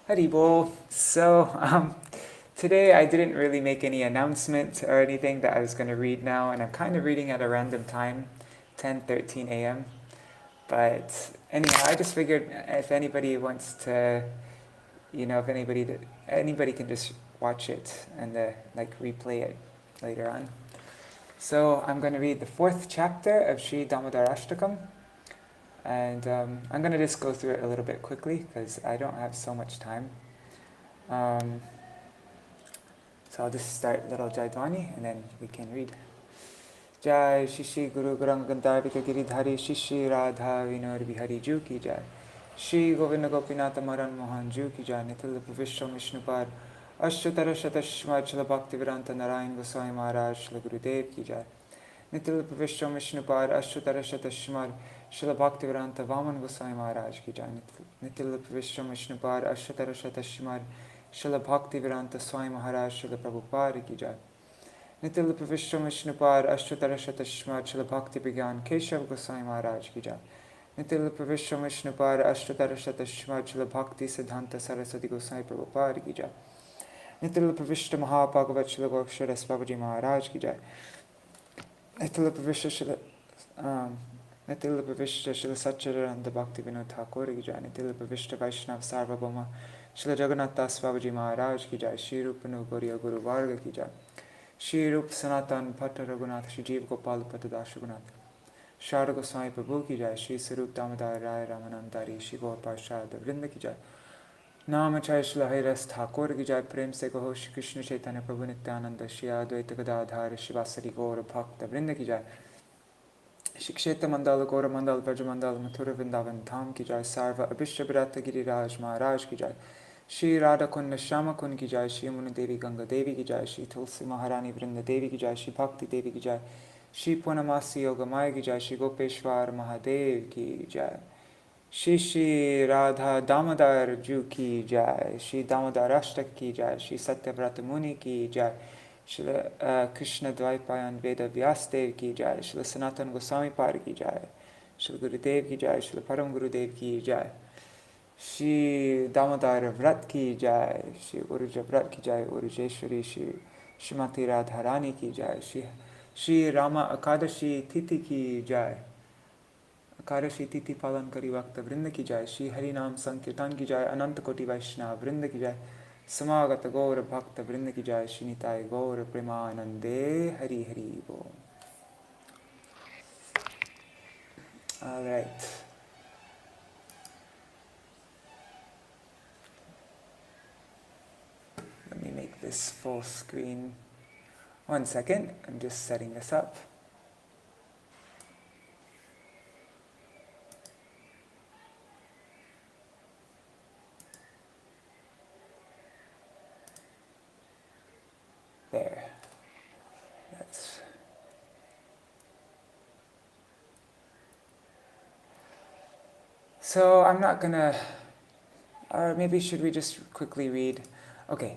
Haribol. So, today I didn't really make any announcement or anything that I was going to read now, and I'm kind of reading at a random time, 10:13 a.m. But anyhow, I just figured if anybody wants to, if anybody can just watch it and replay it later on. So I'm going to read the 4th chapter of Śrī Dāmodarāṣṭakam. And I'm going to just go through it a little bit quickly because I don't have so much time. So I'll just start little Jaidwani and then we can read. Jai Shri Guru Gauranga Gandharvika Giridhari Shri Radha Vinod Bihari Ju Ki Jai. Shri Govinda Gopinatha Maran Mohan Ju Ki Jai. Nitil Vishnu Vishnupad Ashtara Shatashmad Shala Bhakti Viranta Narayan Goswami Maharaj Shri Gurudev Ki Jai. Nitil Vishnu Vishnupad Ashtara Shatashmad Srila Bhaktivedanta Vaman Goswami Maharaj ki jai. Nitil Vishnu Vishnupad Ashtara Shatashmad Srila Bhaktivedanta Swami Maharaj Srila Prabhupada ki jai. Nitil Vishnu Vishnupad Ashtara Shatashmad Srila Bhakti Vigyan Keshav Goswami Maharaj ki jai. Nitil Vishnu Vishnupad Ashtara Shatashmad Srila Bhakti Siddhanta Saraswati Goswami Prabhupada ki jai. Nitil Vishnu Mahapagavat Srila Goksharas Babaji Maharaj ki jai. Nitil Vishnu Nitil Bhavishya Srila Satchidananda Bhakti Vinod Thakur ki jai. Nitil Bhavishya Vaishnav Sarvabhauma Srila Jagannath Das Babaji Maharaj ki jai. Shri Rupanu Gauriya Guru Varga ki jai. Shri Rup Sanatan Bhatta Raghunath Shri Jeev Gopal Patadash Raghunath Sharda Goswami Prabhu ki jai. Shri Sarup Damodar Rai Ramanandari Shri Gaur Parshad Vrinda ki jai. Namachay Srila Hairas Thakur ki jai. Prem se Gaho Shri Krishna Chaitanya Prabhu Nityananda Shri Advaita Gadadhar Shri Vasari Gaur Bhakta Vrinda ki jai. Shiksheta Mandala Gora Mandala Braja Mandala Mathura Vrindavan Dham ki jai. Sarva Abhishya Bharata Giriraj Maharaj ki jai. Shri Radha Kunda Shama Kund ki jai. Shri Yamuna Devi Ganga Devi ki jai. Shri Tulsi Maharani Vrinda Devi ki jai. Shri Bhakti Devi ki jai. Shri Purnamasi Yoga Maya ki jai. Shri Gopeshwar Mahadev ki jai. Shri Shri Radha Damodar Ju ki jai. Shri Dāmodarāṣṭakam ki jai. Shri Satyavrata Muni ki jai. Srila Krishna Dvaipayan Veda Vyasdev ki jai. Srila Sanatan Goswami Pad ki jai. Srila Gurudev ki jai. Srila Param Gurudev ki jai. Shri Damodar Vrat ki jai. Shri Uruja Vrat ki jai. Urujeshwari Shri Shrimati Radharani ki jai. Shri Rama Akadashi Titi ki jai. Akadashi Titi Palan Kari Vakta Vrinda ki jai. Shri Harinam Sankirtan ki jai. Ananta Koti Vaishnava Vrinda ki jai. Samagata Gaura Bhakta Vrinda ki jai. Shinitai Gaura Premanande Hari Hari Bo. Alright. Let me make this full screen. 1 second, I'm just setting this up. There. So I'm not gonna, or maybe should we just quickly read? Okay,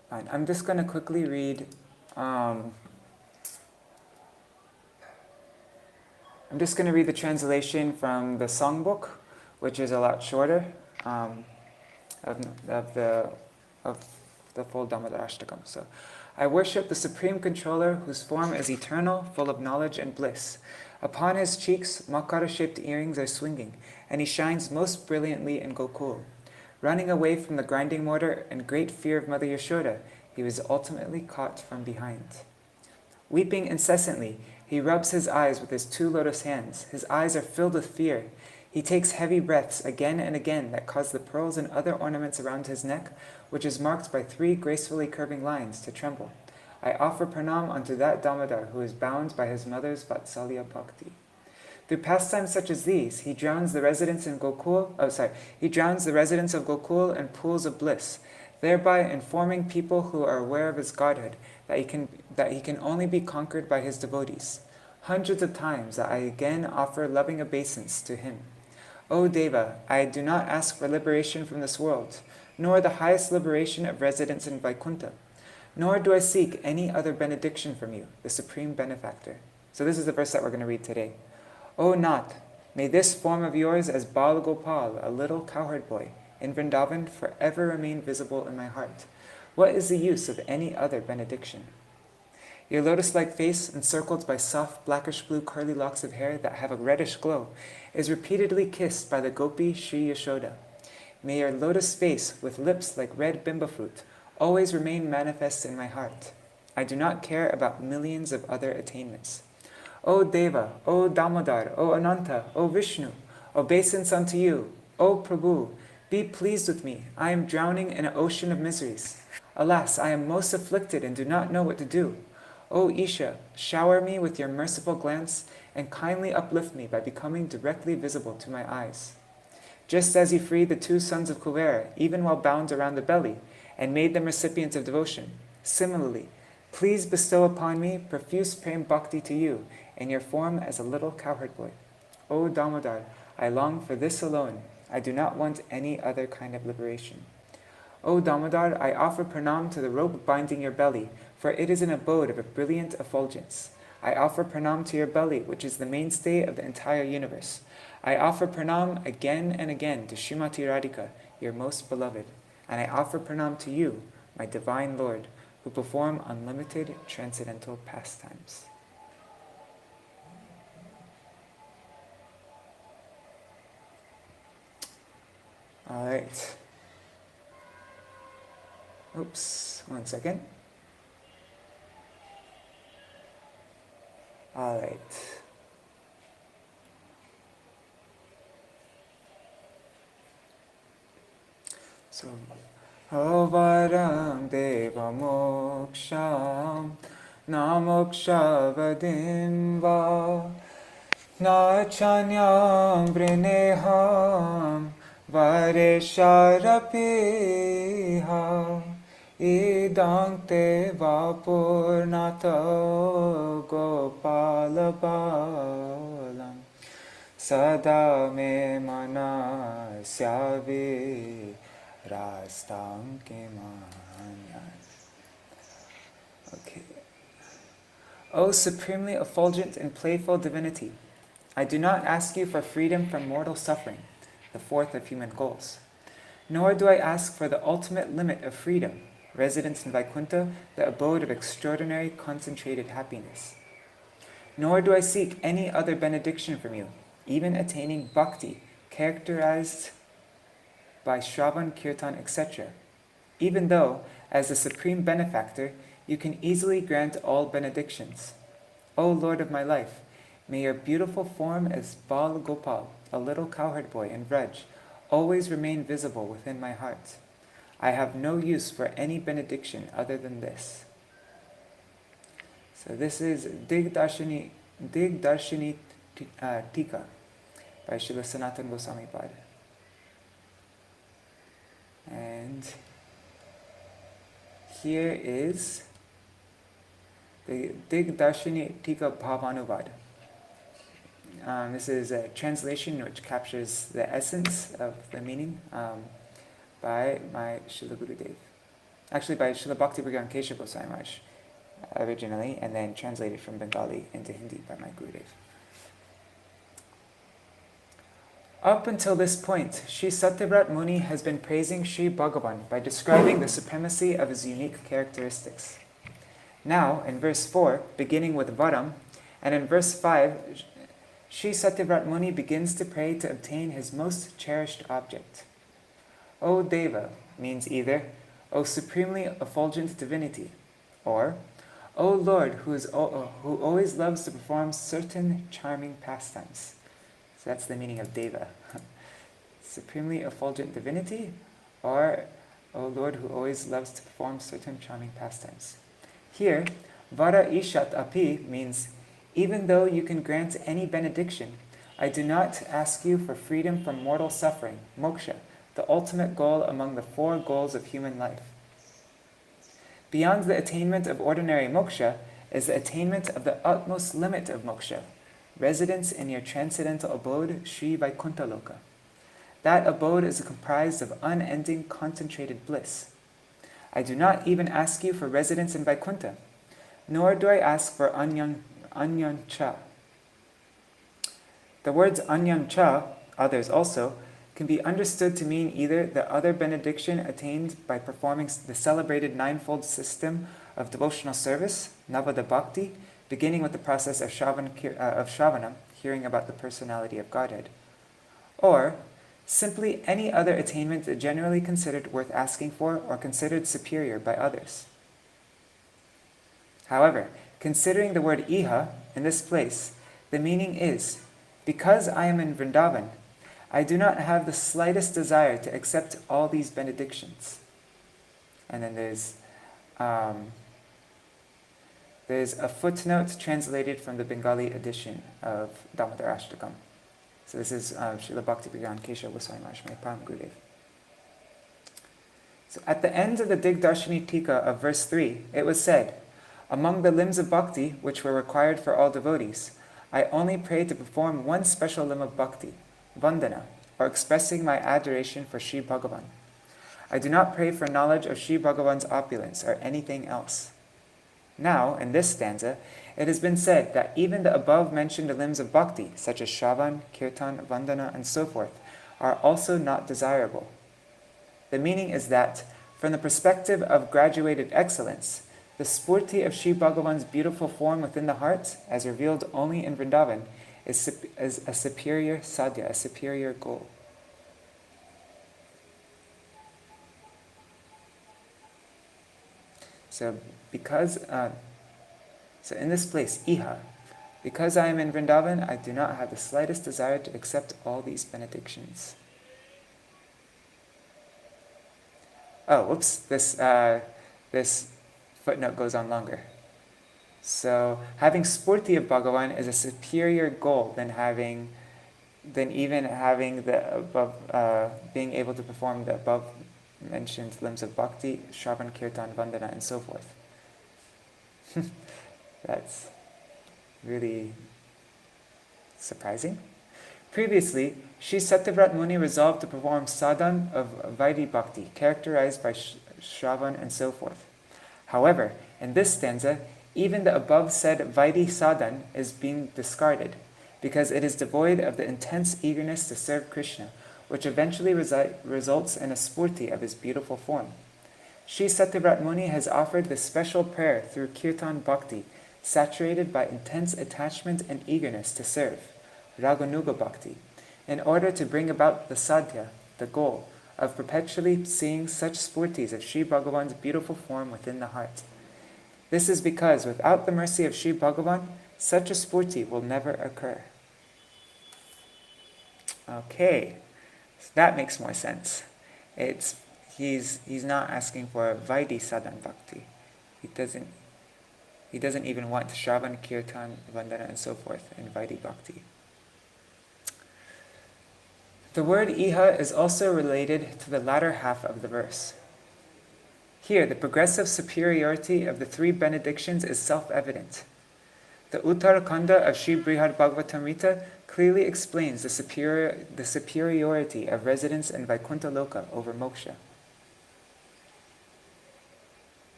fine. I'm just gonna quickly read. I'm just gonna read the translation from the songbook, which is a lot shorter of the full Dāmodarāṣṭakam. So, I worship the Supreme Controller, whose form is eternal, full of knowledge and bliss. Upon his cheeks, makara-shaped earrings are swinging, and he shines most brilliantly in Gokul. Running away from the grinding mortar in great fear of Mother Yashoda, he was ultimately caught from behind. Weeping incessantly, he rubs his eyes with his 2 lotus hands. His eyes are filled with fear. He takes heavy breaths again and again that cause the pearls and other ornaments around his neck, which is marked by 3 gracefully curving lines, to tremble. I offer pranam unto that Damodar who is bound by his mother's Vatsalya Bhakti. Through pastimes such as these, he drowns the residents of Gokul in pools of bliss, thereby informing people who are aware of his godhood that he can only be conquered by his devotees. Hundreds of times I again offer loving obeisance to him. O Deva, I do not ask for liberation from this world, nor the highest liberation of residence in Vaikuntha, nor do I seek any other benediction from you, the supreme benefactor. So this is the verse that we're going to read today. O Nath, May this form of yours as Bal Gopal, a little cowherd boy, in Vrindavan forever remain visible in my heart. What is the use of any other benediction? Your lotus-like face, encircled by soft blackish-blue curly locks of hair that have a reddish glow, is repeatedly kissed by the gopi Śrī Yashoda. May your lotus face, with lips like red bimba fruit, always remain manifest in my heart. I do not care about millions of other attainments. O Deva, O Damodar, O Ananta, O Vishnu, obeisance unto you, O Prabhu, be pleased with me. I am drowning in an ocean of miseries. Alas, I am most afflicted and do not know what to do. O Isha, shower me with your merciful glance and kindly uplift me by becoming directly visible to my eyes. Just as you freed the 2 sons of Kuvera, even while bound around the belly, and made them recipients of devotion, similarly, please bestow upon me profuse prem bhakti to you in your form as a little cowherd boy. O Damodar, I long for this alone. I do not want any other kind of liberation. O Damodar, I offer pranam to the rope binding your belly, for it is an abode of a brilliant effulgence. I offer pranam to your belly, which is the mainstay of the entire universe. I offer pranam again and again to Srimati Radhika, your most beloved. And I offer pranam to you, my divine Lord, who perform unlimited transcendental pastimes. All right. Oops, one second. All right. So, Avaram Deva Moksham Na Moksha Vadim Va Na Chanyam Vrineham Varesharapiha Idang Te Vapurnato Gopalabalam Sada Me Manasyavi Rastam Kimanyas. Okay. O supremely effulgent and playful divinity, I do not ask you for freedom from mortal suffering, the 4th of human goals. Nor do I ask for the ultimate limit of freedom, residence in Vaikuntha, the abode of extraordinary concentrated happiness. Nor do I seek any other benediction from you, even attaining bhakti, characterized by Shravan, Kirtan, etc., even though, as the supreme benefactor, you can easily grant all benedictions. O Lord of my life, may your beautiful form as Bal Gopal, a little cowherd boy in Vraj, always remain visible within my heart. I have no use for any benediction other than this. So this is Digdarshini Tika by Srila Sanatana Goswami Pada. And here is the Digdarshini Tika Bhavanuvada. This is a translation which captures the essence of the meaning by my Srila Gurudev. Actually by Srila Bhakti Bhagavan Keshav Goswami Maharaj originally, and then translated from Bengali into Hindi by my Gurudev. Up until this point, Sri Satyavrat Muni has been praising Sri Bhagavan by describing the supremacy of his unique characteristics. Now, in verse 4, beginning with Varam, and in verse 5, Sri Satyavrat Muni begins to pray to obtain his most cherished object. O Deva means either, O supremely effulgent divinity, or, O Lord who always loves to perform certain charming pastimes. So that's the meaning of Deva. Supremely effulgent divinity, or O Lord who always loves to perform certain charming pastimes. Here, Vara Ishat Api means, even though you can grant any benediction, I do not ask you for freedom from mortal suffering, moksha, the ultimate goal among the 4 goals of human life. Beyond the attainment of ordinary moksha is the attainment of the utmost limit of moksha, residence in your transcendental abode, Sri Vaikuntha Loka. That abode is comprised of unending concentrated bliss. I do not even ask you for residence in Vaikuntha, nor do I ask for anyancha. The words anyam cha, others also, can be understood to mean either the other benediction attained by performing the celebrated ninefold system of devotional service, Navada Bhakti, beginning with the process of Shravanam, hearing about the personality of Godhead, or simply any other attainment generally considered worth asking for or considered superior by others. However, considering the word iha in this place, the meaning is, because I am in Vrindavan, I do not have the slightest desire to accept all these benedictions. And then there's a footnote translated from the Bengali edition of Dāmodarāṣṭakam. So this is Srila Bhakti-Pragyan Keshav Goswami Maharaj, my Param Gurudev. So at the end of the Digdarshini Tika of verse 3, it was said, among the limbs of bhakti, which were required for all devotees, I only pray to perform one special limb of bhakti, vandana, or expressing my adoration for Śrī Bhagavan. I do not pray for knowledge of Śrī Bhagavan's opulence or anything else. Now, in this stanza, it has been said that even the above-mentioned limbs of bhakti, such as Shravan, Kirtan, Vandana, and so forth, are also not desirable. The meaning is that, from the perspective of graduated excellence, the spurti of Śrī Bhagavan's beautiful form within the heart, as revealed only in Vrindavan, is a superior sadhya, a superior goal. So in this place, iha, because I am in Vrindavan, I do not have the slightest desire to accept all these benedictions. Oh, whoops, this footnote goes on longer. So having spurti of Bhagavan is a superior goal than even having the above, being able to perform the above mentioned limbs of bhakti, Shravan, Kirtan, Vandana, and so forth. That's really surprising. Previously, Sri Satyavrat Muni resolved to perform sadhan of Vaidhi Bhakti, characterized by Shravan and so forth. However, in this stanza, even the above said Vaidhi sadhan is being discarded, because it is devoid of the intense eagerness to serve Krishna, which eventually results in a spurti of his beautiful form. Sri Satyavrat Muni has offered this special prayer through Kirtan Bhakti, saturated by intense attachment and eagerness to serve, Raganuga Bhakti, in order to bring about the sadhya, the goal, of perpetually seeing such spurtis of Śrī Bhagavan's beautiful form within the heart. This is because without the mercy of Śrī Bhagavan, such a spurti will never occur. Okay, so that makes more sense. He's not asking for Vaidhi sadhan bhakti. He doesn't even want Shravan, Kirtan, Vandana, and so forth in Vaidhi bhakti. The word iha is also related to the latter half of the verse. Here, the progressive superiority of the three benedictions is self-evident. The Uttarakanda of Sri Brihad Bhagavatamrita clearly explains the superiority of residence in Vaikuntha Loka over moksha.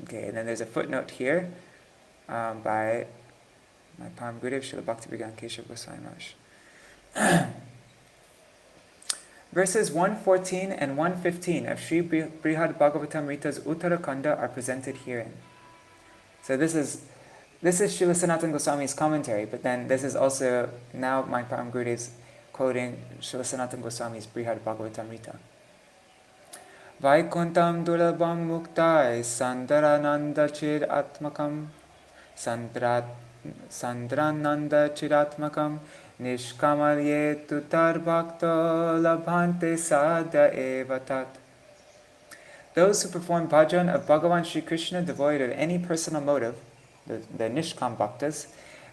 Okay, and then there's a footnote here by my Param Gurudev, Srila Bhakti-Pragyan Keshav Goswami Maharaj. Verses 114 and 115 of Sri Brihad Bhagavatamrita's Uttarakanda are presented herein. So this is Srila Sanatana Goswami's commentary, but then this is also now my Param Gurudev's quoting Srila Sanatana Goswami's Brihad Bhagavatamrita. Vaikuntam durlabham muktai sandarananda chir atmakam sandrananda chiratmakam nishkamalye tutar bhakta labhante sadya evatat. Those who perform bhajan of Bhagavan Shri Krishna devoid of any personal motive, the Nishkam Bhaktas,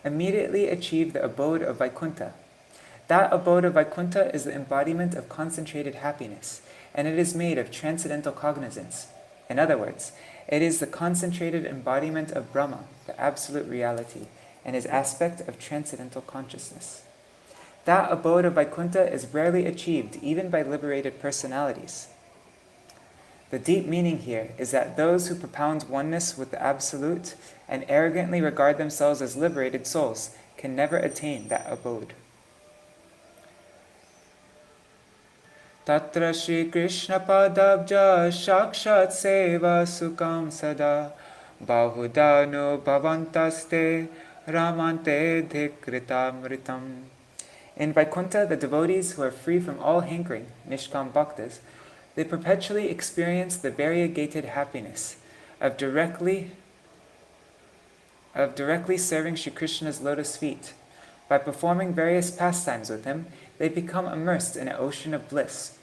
immediately achieve the abode of Vaikuntha. That abode of Vaikuntha is the embodiment of concentrated happiness, and it is made of transcendental cognizance. In other words, it is the concentrated embodiment of Brahma, the absolute reality, and his aspect of transcendental consciousness. That abode of Vaikuntha is rarely achieved even by liberated personalities. The deep meaning here is that those who propound oneness with the Absolute and arrogantly regard themselves as liberated souls can never attain that abode. Tatra Shri Krishna Padabja Shakshat Seva Sukam Sada Bahudano Bhavantaste Ramante Dhikritamritam. In Vaikuntha, the devotees who are free from all hankering, Nishkam Bhaktas, they perpetually experience the variegated happiness of directly serving Shri Krishna's lotus feet. By performing various pastimes with him, they become immersed in an ocean of bliss.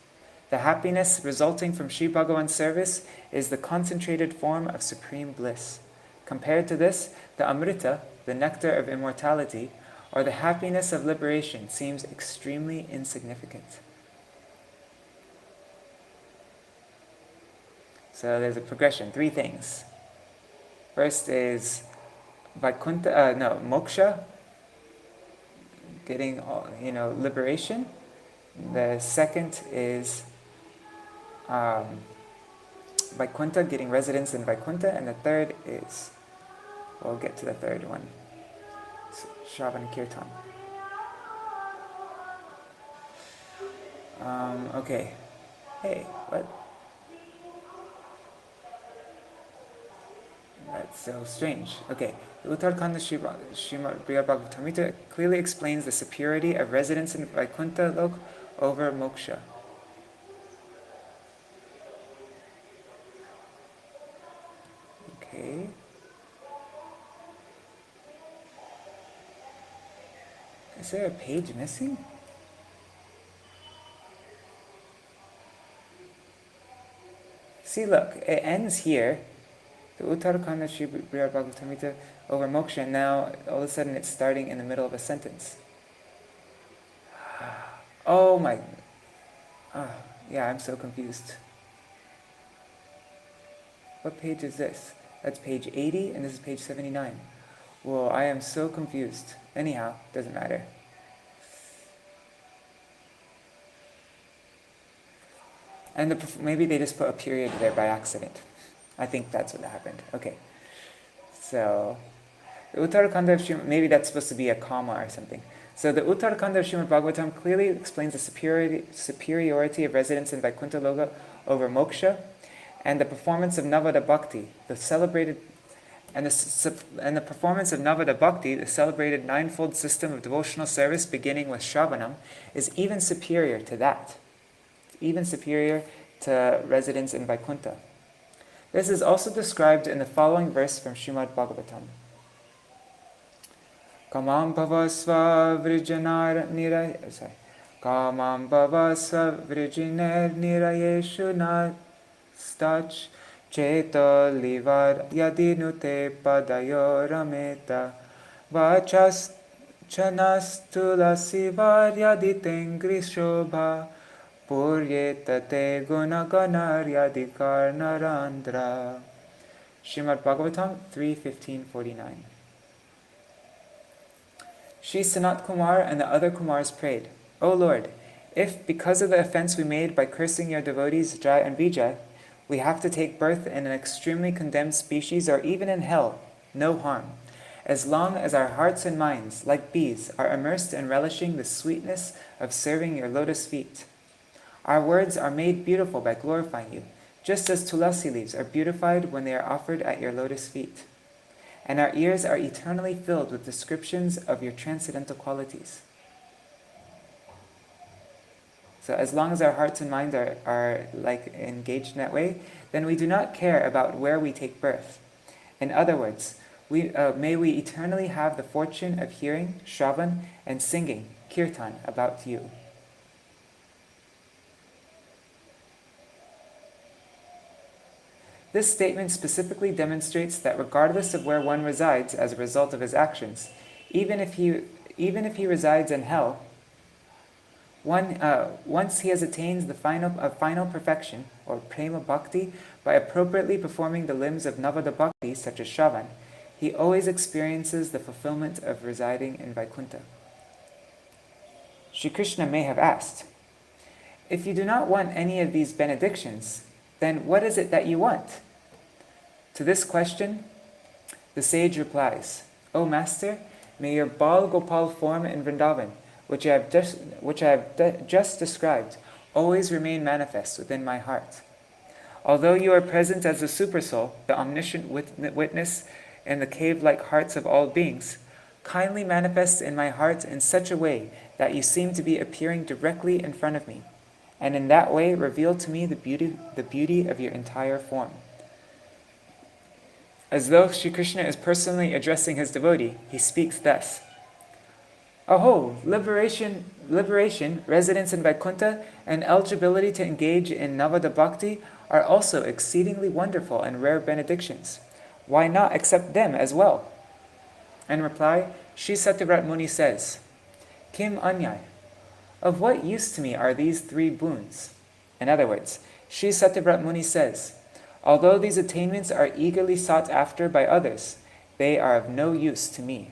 The happiness resulting from Sri Bhagavan's service is the concentrated form of supreme bliss. Compared to this, the Amrita, the nectar of immortality, or the happiness of liberation seems extremely insignificant. So there's a progression, 3 things. First is moksha, getting liberation. The second is Vaikuntha, getting residence in Vaikuntha, and the third is, we'll get to the third one, Shravan Kirtan. Okay. Hey, what? That's so strange. Okay. The Uttarakhanda Srimad Bhagavatamrita clearly explains the superiority of residence in Vaikuntha Lok over moksha. Okay. Is there a page missing? See, look, it ends here. The Uttarakhanda Srimad Bhagavatamrita over moksha, and now all of a sudden it's starting in the middle of a sentence. Oh my... yeah, I'm so confused. What page is this? That's page 80, and this is page 79. Well, I am so confused. Anyhow, doesn't matter. And maybe they just put a period there by accident. I think that's what happened. Okay. So, the Uttarakhanda of Srimad, maybe that's supposed to be a comma or something. So the Uttarakhanda of Srimad Bhagavatam clearly explains the superiority of residence in Vaikuntha Loka over moksha, and the performance of Navada Bhakti, the celebrated ninefold system of devotional service beginning with Shravanam, is even superior to that. Even superior to residence in Vaikuntha. This is also described in the following verse from Srimad Bhagavatam. Kamam bhavasva vrijiner nirayeshu nastach cheto livar yadinute padayo rameta vachas chanastulasivar yaditengri shobha Puryetate gunaganar narandra. Srimad Bhagavatam 3:15-49. Shri Sanat Kumar and the other Kumars prayed, O Lord, if because of the offense we made by cursing your devotees Jai and Vijay, we have to take birth in an extremely condemned species or even in hell, no harm, as long as our hearts and minds, like bees, are immersed in relishing the sweetness of serving your lotus feet. Our words are made beautiful by glorifying you, just as tulasi leaves are beautified when they are offered at your lotus feet. And our ears are eternally filled with descriptions of your transcendental qualities. So as long as our hearts and minds are engaged in that way, then we do not care about where we take birth. In other words, may we eternally have the fortune of hearing, Shravan, and singing, Kirtan, about you. This statement specifically demonstrates that regardless of where one resides as a result of his actions, even if he resides in hell, once he has attained the final perfection, or prema bhakti, by appropriately performing the limbs of Navada Bhakti, such as Shravan, he always experiences the fulfillment of residing in Vaikuntha. Shri Krishna may have asked, if you do not want any of these benedictions, then what is it that you want? To this question, the sage replies, O Master, may your Bal Gopal form in Vrindavan, which I have just described, always remain manifest within my heart. Although you are present as the Supersoul, the omniscient witness in the cave-like hearts of all beings, kindly manifest in my heart in such a way that you seem to be appearing directly in front of me, and in that way reveal to me the beauty of your entire form. As though Sri Krishna is personally addressing his devotee, he speaks thus: Aho, liberation, residence in Vaikuntha, and eligibility to engage in Navada Bhakti are also exceedingly wonderful and rare benedictions. Why not accept them as well? In reply, Sri Satyavrat Muni says, Kim Anyay, of what use to me are these three boons? In other words, Sri Satyavrat Muni says, although these attainments are eagerly sought after by others, they are of no use to me.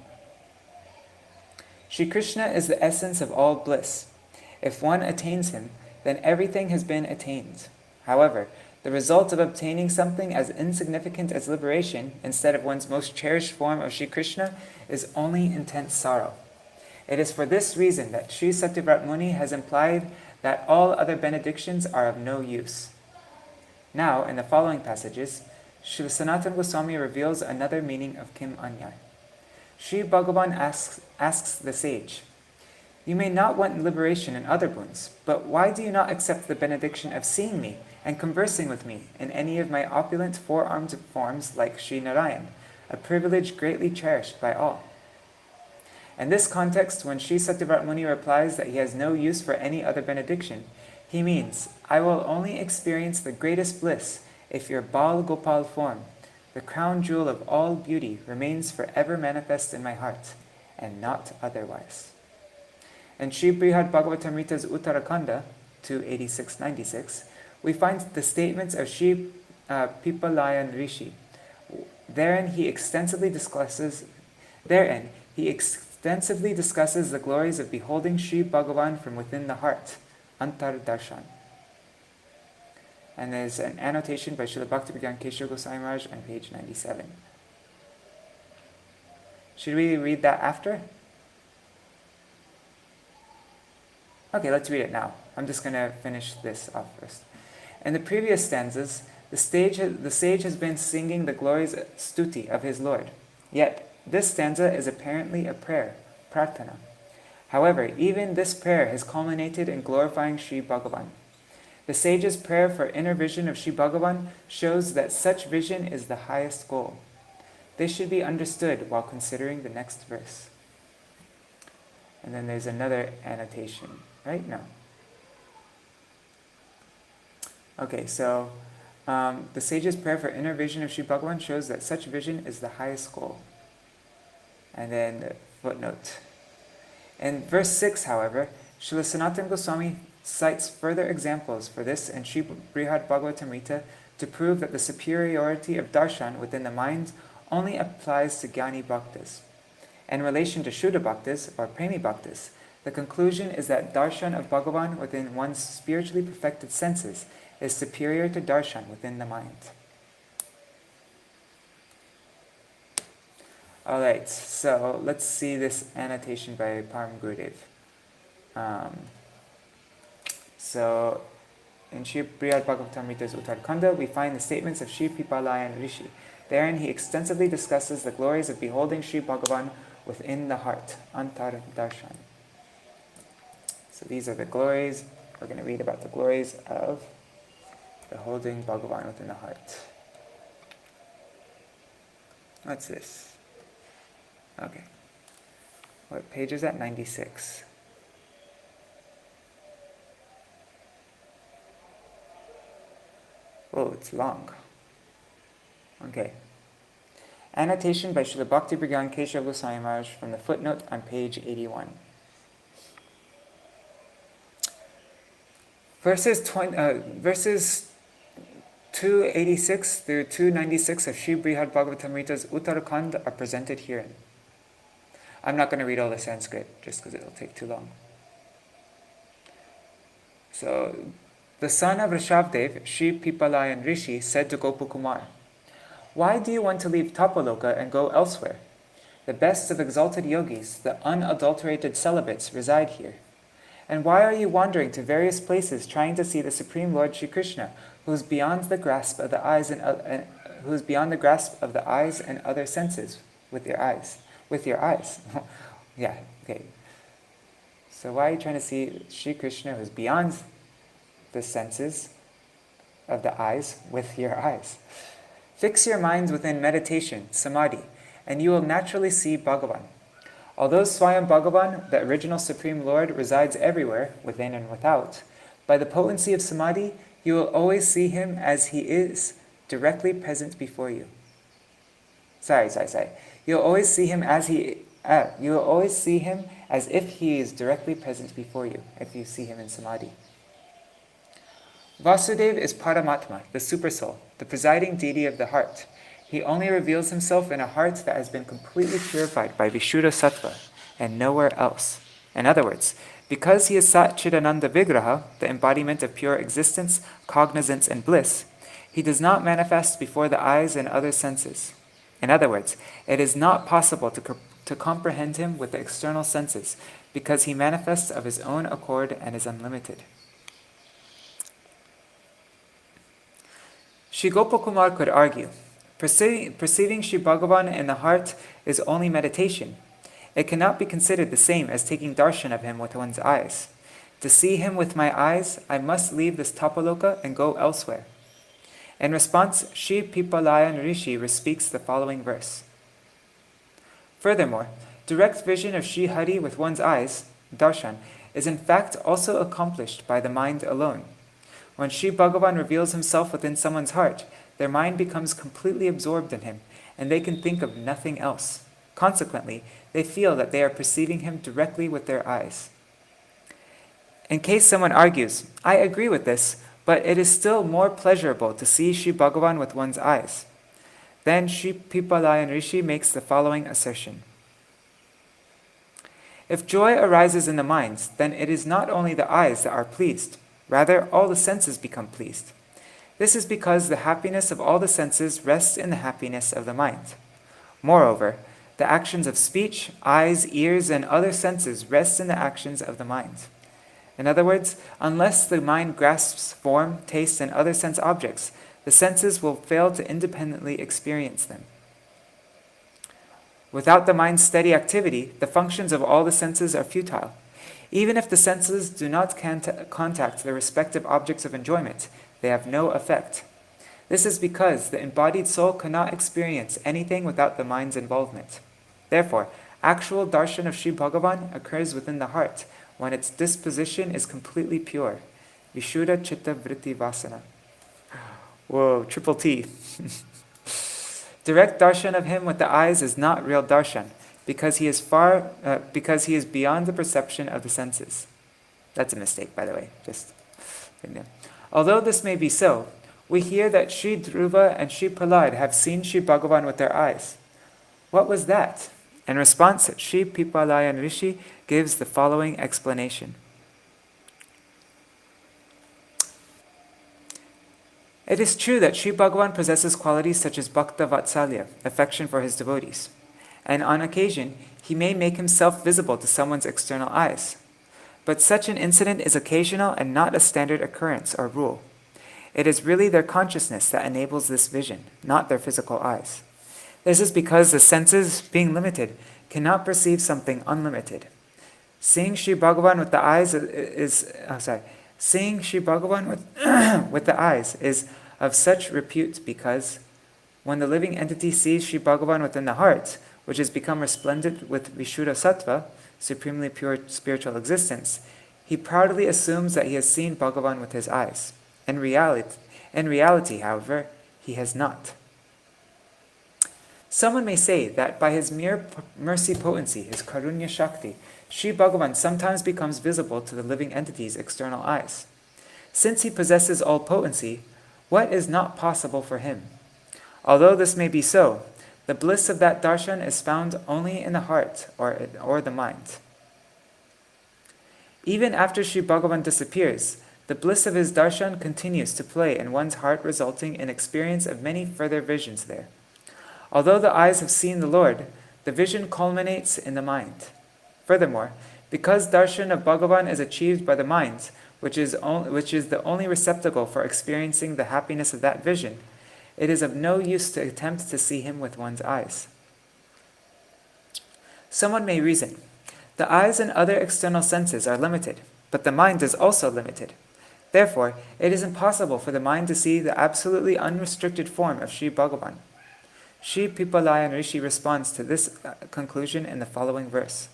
Shri Krishna is the essence of all bliss. If one attains him, then everything has been attained. However, the result of obtaining something as insignificant as liberation, instead of one's most cherished form of Shri Krishna, is only intense sorrow. It is for this reason that Sri Satyavrat Muni has implied that all other benedictions are of no use. Now, in the following passages, Srila Sanatana Goswami reveals another meaning of Kim Anyay. Sri Bhagavan asks the sage, you may not want liberation and other boons, but why do you not accept the benediction of seeing me and conversing with me in any of my opulent four-armed forms like Sri Narayan, a privilege greatly cherished by all? In this context, when Sri Satyavrat Muni replies that he has no use for any other benediction, he means, I will only experience the greatest bliss if your Bal Gopal form, the crown jewel of all beauty, remains forever manifest in my heart, and not otherwise. In Sri Brihad Bhagavatamrita's Uttarakanda 286-96, we find the statements of Sri Pipalayan Rishi. Therein he extensively discusses the glories of beholding Sri Bhagavan from within the heart, Antar Darshan. And there's an annotation by Srila Bhaktivedanta Keshav Goswami Maharaj on page 97. Should we read that after? Okay, let's read it now. I'm just going to finish this off first. In the previous stanzas, the sage has been singing the glorious stuti of his Lord. Yet, this stanza is apparently a prayer, prarthana. However, even this prayer has culminated in glorifying Sri Bhagavan. The sage's prayer for inner vision of Sri Bhagavan shows that such vision is the highest goal. This should be understood while considering the next verse. And then there's another annotation, right? No. Okay, so the sage's prayer for inner vision of Sri Bhagavan shows that such vision is the highest goal. And then the footnote. In verse 6, however, Srila Sanatana Goswami cites further examples for this in Sri Brihad Bhagavatamrita to prove that the superiority of darshan within the mind only applies to Jnani Bhaktas. In relation to Shuddha Bhaktas, or Premi Bhaktas, the conclusion is that darshan of Bhagavan within one's spiritually perfected senses is superior to darshan within the mind. Alright, so let's see this annotation by Param Gurudev. So, in Sri Brihad Bhagavatamrita's Uttarakanda, we find the statements of Sri Pipalayan Rishi. Therein he extensively discusses the glories of beholding Sri Bhagavan within the heart, Antar Darshan. So these are the glories. We're going to read about the glories of beholding Bhagavan within the heart. What's this? Okay. What page is that? 96. Oh, it's long. Okay. Annotation by Srila Bhaktivedanta Keshav Goswami Maharaj from the footnote on page 81. Verses 286 through 296 of Sri Brihad Bhagavatamrita's Uttarakanda are presented herein. I'm not going to read all the Sanskrit just because it'll take too long. So, the son of Rishabdev, Sri Pipalayan Rishi, said to Gopakumar, why do you want to leave Tapaloka and go elsewhere? The best of exalted yogis, the unadulterated celibates, reside here. And why are you wandering to various places trying to see the Supreme Lord Shri Krishna, who is beyond the grasp of the eyes and other senses with your eyes? With your eyes. Yeah, okay. So why are you trying to see Shri Krishna, who is beyond the senses of the eyes with your eyes? Fix your minds within meditation, samadhi, and you will naturally see Bhagavan. Although Swayam Bhagavan, the original Supreme Lord, resides everywhere, within and without, by the potency of samadhi, you will always see him as he is, directly present before you. You'll always see him as you will always see him as if he is directly present before you, if you see him in samadhi. Vasudeva is Paramatma, the Supersoul, the presiding deity of the heart. He only reveals himself in a heart that has been completely purified by Vishuddha Sattva, and nowhere else. In other words, because he is Sat Chidananda Vigraha, the embodiment of pure existence, cognizance, and bliss, he does not manifest before the eyes and other senses. In other words, it is not possible to comprehend him with the external senses, because he manifests of his own accord and is unlimited. Shri Gopakumar could argue, perceiving Shri Bhagavan in the heart is only meditation. It cannot be considered the same as taking darshan of him with one's eyes. To see him with my eyes, I must leave this tapaloka and go elsewhere. In response, Shri Pipalayan Rishi speaks the following verse. Furthermore, direct vision of Shri Hari with one's eyes, darshan, is in fact also accomplished by the mind alone. When Shri Bhagavan reveals himself within someone's heart, their mind becomes completely absorbed in him, and they can think of nothing else. Consequently, they feel that they are perceiving him directly with their eyes. In case someone argues, I agree with this, but it is still more pleasurable to see Shri Bhagavan with one's eyes. Then Shri Pipalayan Rishi makes the following assertion. If joy arises in the minds, then it is not only the eyes that are pleased, rather all the senses become pleased. This is because the happiness of all the senses rests in the happiness of the mind. Moreover, the actions of speech, eyes, ears, and other senses rest in the actions of the mind. In other words, unless the mind grasps form, taste, and other sense objects, the senses will fail to independently experience them. Without the mind's steady activity, the functions of all the senses are futile. Even if the senses do not contact their respective objects of enjoyment, they have no effect. This is because the embodied soul cannot experience anything without the mind's involvement. Therefore, actual darshan of Shri Bhagavan occurs within the heart when its disposition is completely pure. Vishuddha Chitta Vritti Vasana. Whoa, triple T. Direct darshan of him with the eyes is not real darshan, because he is beyond the perception of the senses. That's a mistake, by the way. Although this may be so, we hear that Shri Dhruva and Shri Prahlad have seen Shri Bhagavan with their eyes. What was that? In response, Shri Pipalayan Rishi gives the following explanation. It is true that Shri Bhagavan possesses qualities such as Bhakta Vatsalya, affection for his devotees, and on occasion he may make himself visible to someone's external eyes. But such an incident is occasional and not a standard occurrence or rule. It is really their consciousness that enables this vision, not their physical eyes. This is because the senses, being limited, cannot perceive something unlimited. Seeing Shri Bhagavan with the eyes Seeing Shri Bhagavan with the eyes is of such repute because when the living entity sees Shri Bhagavan within the heart, which has become resplendent with Vishuddha Sattva, supremely pure spiritual existence, he proudly assumes that he has seen Bhagavan with his eyes. In reality, however, he has not. Someone may say that by his mere mercy potency, his Karunya Shakti, Shri Bhagavan sometimes becomes visible to the living entity's external eyes. Since he possesses all potency, what is not possible for him? Although this may be so, the bliss of that darshan is found only in the heart or the mind. Even after Shri Bhagavan disappears, the bliss of his darshan continues to play in one's heart, resulting in experience of many further visions there. Although the eyes have seen the Lord, the vision culminates in the mind. Furthermore, Because darshan of Bhagavan is achieved by the mind, which is the only receptacle for experiencing the happiness of that vision, it is of no use to attempt to see him with one's eyes. Someone may reason, the eyes and other external senses are limited, but the mind is also limited. Therefore, it is impossible for the mind to see the absolutely unrestricted form of Śrī Bhagavan. Śrī Pipalayan Rishi responds to this conclusion in the following verse.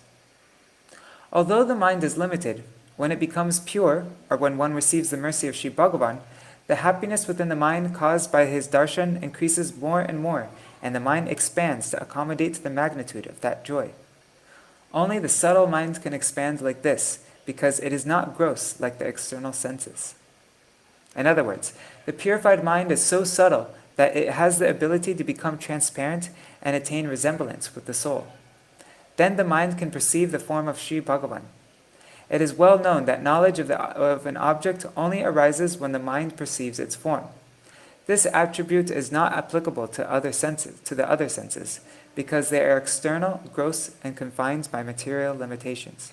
Although the mind is limited, when it becomes pure, or when one receives the mercy of Śrī Bhagavan, the happiness within the mind caused by his darshan increases more and more, and the mind expands to accommodate the magnitude of that joy. Only the subtle mind can expand like this, because it is not gross like the external senses. In other words, the purified mind is so subtle that it has the ability to become transparent and attain resemblance with the soul. Then the mind can perceive the form of Śrī Bhagavan. It is well known that knowledge of an object only arises when the mind perceives its form. This attribute is not applicable to the other senses, because they are external, gross, and confined by material limitations.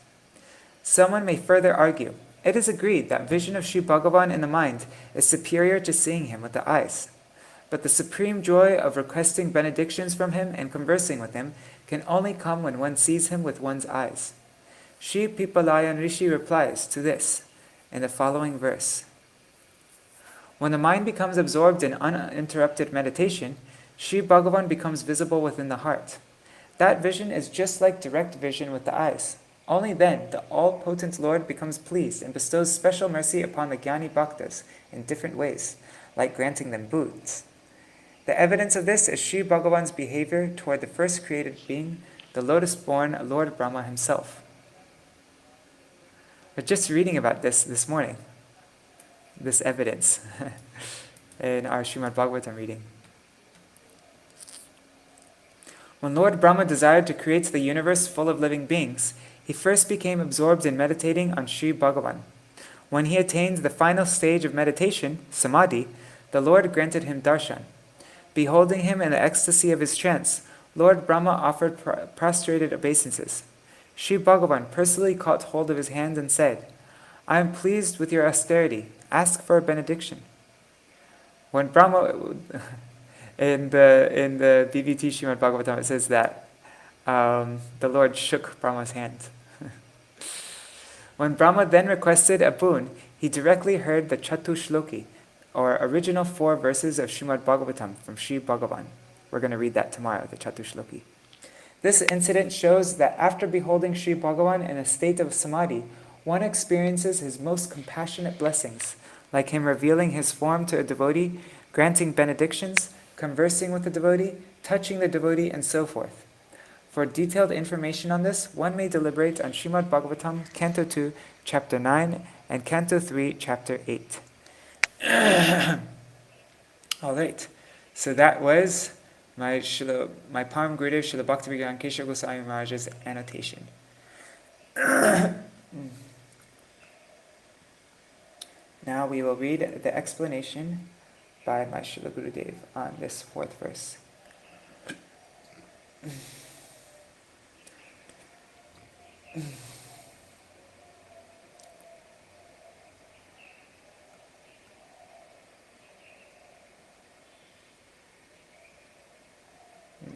Someone may further argue, it is agreed that vision of Śrī Bhagavan in the mind is superior to seeing him with the eyes. But the supreme joy of requesting benedictions from him and conversing with him can only come when one sees him with one's eyes. Śrī Pipalayan Rishi replies to this in the following verse. When the mind becomes absorbed in uninterrupted meditation, Śrī Bhagavan becomes visible within the heart. That vision is just like direct vision with the eyes. Only then the all-potent Lord becomes pleased and bestows special mercy upon the Jnani Bhaktas in different ways, like granting them boons. The evidence of this is Śrī Bhagavan's behavior toward the first created being, the lotus-born Lord Brahma himself. We're just reading about this morning, this evidence, in our Srimad Bhagavatam reading. When Lord Brahma desired to create the universe full of living beings, he first became absorbed in meditating on Śrī Bhagavan. When he attained the final stage of meditation, samadhi, the Lord granted him darshan. Beholding him in the ecstasy of his trance, Lord Brahma offered prostrated obeisances. Śrī Bhagavan personally caught hold of his hand and said, I am pleased with your austerity. Ask for a benediction. When Brahma, in the BVT Srimad Bhagavatam, it says that the Lord shook Brahma's hand. When Brahma then requested a boon, he directly heard the Chatushloki, or original 4 verses of Srimad Bhagavatam from Śrī Bhagavan. We're going to read that tomorrow, the Chatushloki. This incident shows that after beholding Śrī Bhagavan in a state of samadhi, one experiences his most compassionate blessings, like him revealing his form to a devotee, granting benedictions, conversing with the devotee, touching the devotee, and so forth. For detailed information on this, one may deliberate on Srimad Bhagavatam, Canto 2, Chapter 9, and Canto 3, Chapter 8. All right, so that was my Param Gurudev Srila Bhaktivedanta Keshav Goswami Maharaj's annotation. Now we will read the explanation by my Srila Gurudev on this 4th verse.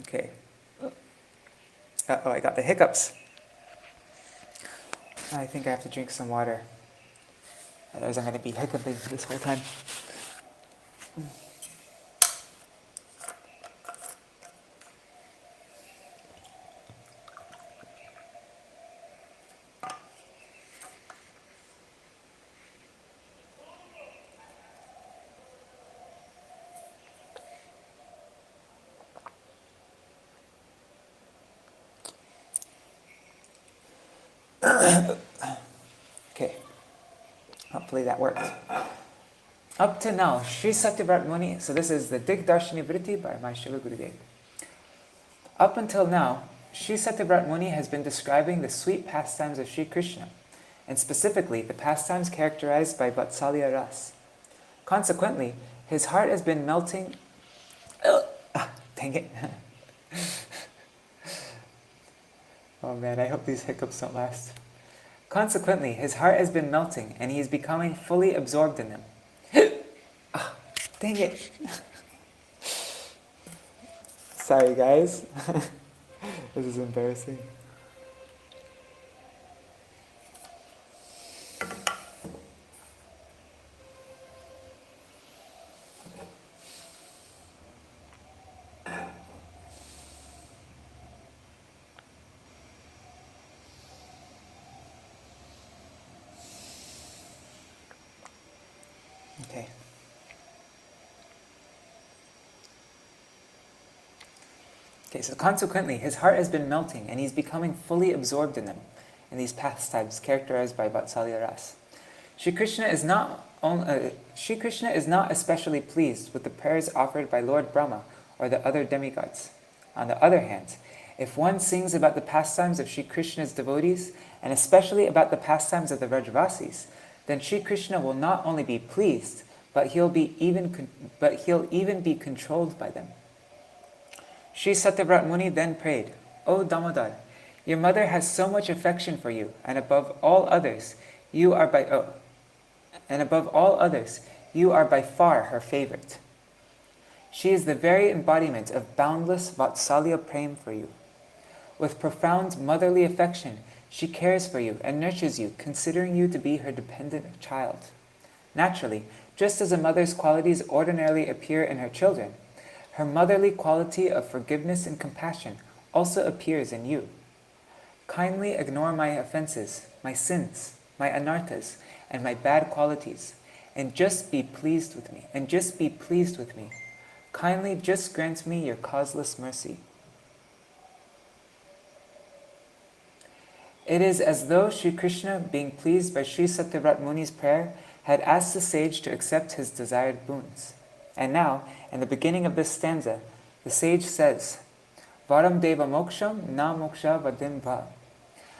Okay. I got the hiccups. I think I have to drink some water. Otherwise I'm going to be hiccuping this whole time. Okay, hopefully that worked. Up to now, Sri Satyavrat Muni, so this is the Digdarshini Vritti by my Srila Gurudev. Up until now, Sri Satyavrat Muni has been describing the sweet pastimes of Sri Krishna, and specifically the pastimes characterized by Vatsalya Ras. Consequently, his heart has been melting. Dang it. Oh man, I hope these hiccups don't last. Consequently, his heart has been melting, and he is becoming fully absorbed in them. Ah, dang it! Sorry, guys. This is embarrassing. Okay. Okay, so consequently, his heart has been melting, and he's becoming fully absorbed in them, in these pastimes characterized by Vatsalya Ras. Shri Krishna is not especially pleased with the prayers offered by Lord Brahma or the other demigods. On the other hand, if one sings about the pastimes of Shri Krishna's devotees, and especially about the pastimes of the Vrajavasis, then Shri Krishna will not only be pleased, but he'll even be controlled by them. Shri Satyavrat Muni then prayed, "O Damodar, your mother has so much affection for you, and above all others, you are by far her favorite. She is the very embodiment of boundless Vatsalya Prem for you. With profound motherly affection, she cares for you and nurtures you, considering you to be her dependent child. Naturally, just as a mother's qualities ordinarily appear in her children, her motherly quality of forgiveness and compassion also appears in you. Kindly ignore my offenses, my sins, my anarthas, and my bad qualities, and just be pleased with me. Kindly just grant me your causeless mercy." It is as though Shri Krishna, being pleased by Shri Satyavrat Muni's prayer, had asked the sage to accept his desired boons. And now, in the beginning of this stanza, the sage says, "Varam deva moksham na moksha vadim va."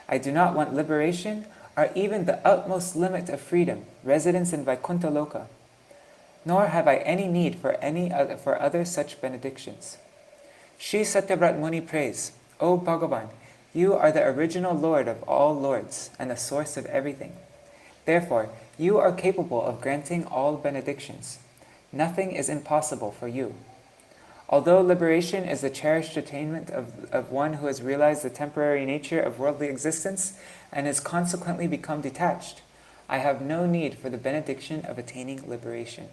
I do not want liberation, or even the utmost limit of freedom, residence in Vaikuntha Loka. Nor have I any need for other such benedictions. Shri Satyavrat Muni prays, "O Bhagavan, you are the original Lord of all lords, and the source of everything. Therefore, you are capable of granting all benedictions. Nothing is impossible for you. Although liberation is the cherished attainment of one who has realized the temporary nature of worldly existence and has consequently become detached, I have no need for the benediction of attaining liberation."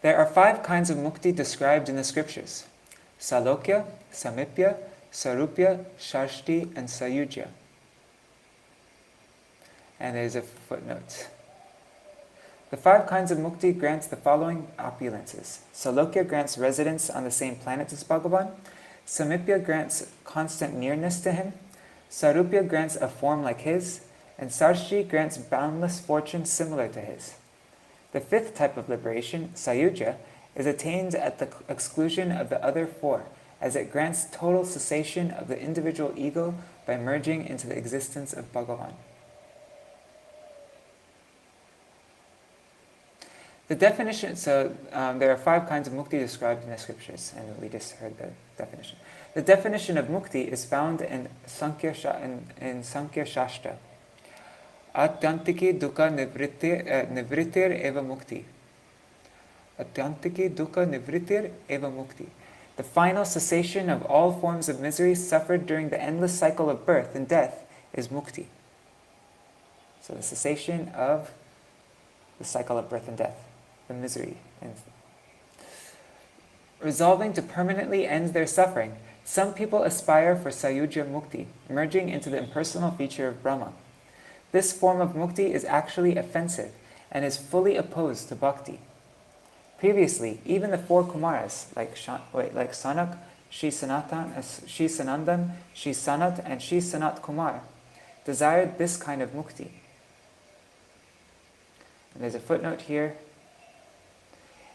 There are 5 kinds of mukti described in the scriptures: Salokya, Samipya, Sarupya, Shashti, and Sayujya. And there's a footnote. The 5 kinds of mukti grants the following opulences. Salokya grants residence on the same planet as Bhagavan. Samipya grants constant nearness to him. Sarupya grants a form like his. And Sarshti grants boundless fortune similar to his. The 5th type of liberation, Sayujya, is attained at the exclusion of the other 4, as it grants total cessation of the individual ego by merging into the existence of Bhagavan. The definition, there are 5 kinds of mukti described in the scriptures, and we just heard the definition. The definition of mukti is found in Sankhya Shastra. Atyantiki dukkha nivritir eva mukti. Atyantiki dukkha nivritir eva mukti. The final cessation of all forms of misery suffered during the endless cycle of birth and death is mukti. So the cessation of the cycle of birth and death, the misery. And resolving to permanently end their suffering, some people aspire for Sayujya Mukti, merging into the impersonal feature of Brahma. This form of mukti is actually offensive and is fully opposed to bhakti. Previously, even the 4 Kumaras, like Sanak, Shri Sanandan, Shri Sanat, and Shri Sanat Kumar, desired this kind of mukti. And there's a footnote here.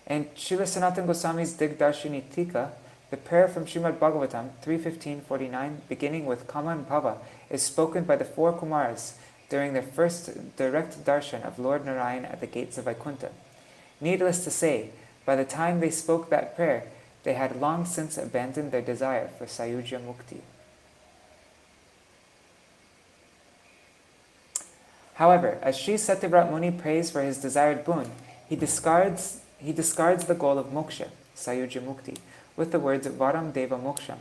In Srila Sanatana Goswami's Digdarshini Tika, the prayer from Srimad Bhagavatam 3.15.49, beginning with Kama and Bhava, is spoken by the 4 Kumaras during their first direct darshan of Lord Narayan at the gates of Vaikuntha. Needless to say, by the time they spoke that prayer, they had long since abandoned their desire for Sayujya Mukti. However, as Sri Satyavrat Muni prays for his desired boon, he discards the goal of moksha, sayuja mukti, with the words varam deva moksha.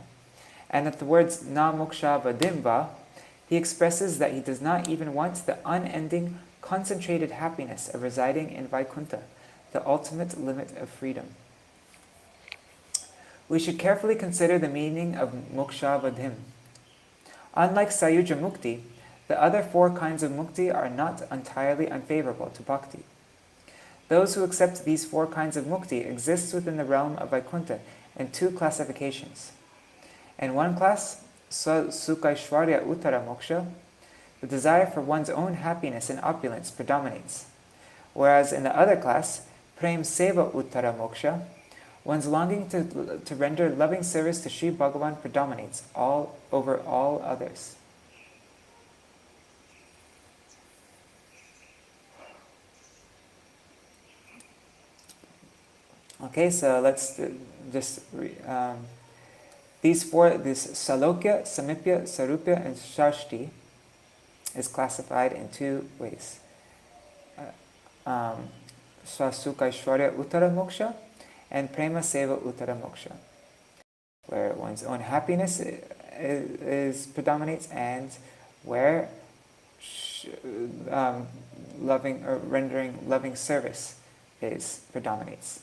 And at the words na moksha vadimva, he expresses that he does not even want the unending, concentrated happiness of residing in Vaikuntha, the ultimate limit of freedom. We should carefully consider the meaning of moksha vadhim. Unlike sayuja mukti, the other 4 kinds of mukti are not entirely unfavorable to bhakti. Those who accept these 4 kinds of mukti exist within the realm of Vaikuntha in 2 classifications. In one class, Sukaishvarya Uttara Moksha, the desire for one's own happiness and opulence predominates. Whereas in the other class, Prem Seva Uttara Moksha, one's longing to render loving service to Sri Bhagavan predominates over all others. Okay, so let's this Salokya, Samipya, Sarupya, and Shashti is classified in 2 ways. Swasukaishvarya Uttara Moksha and Prema Seva Uttara Moksha, where one's own happiness predominates and where loving or rendering loving service predominates.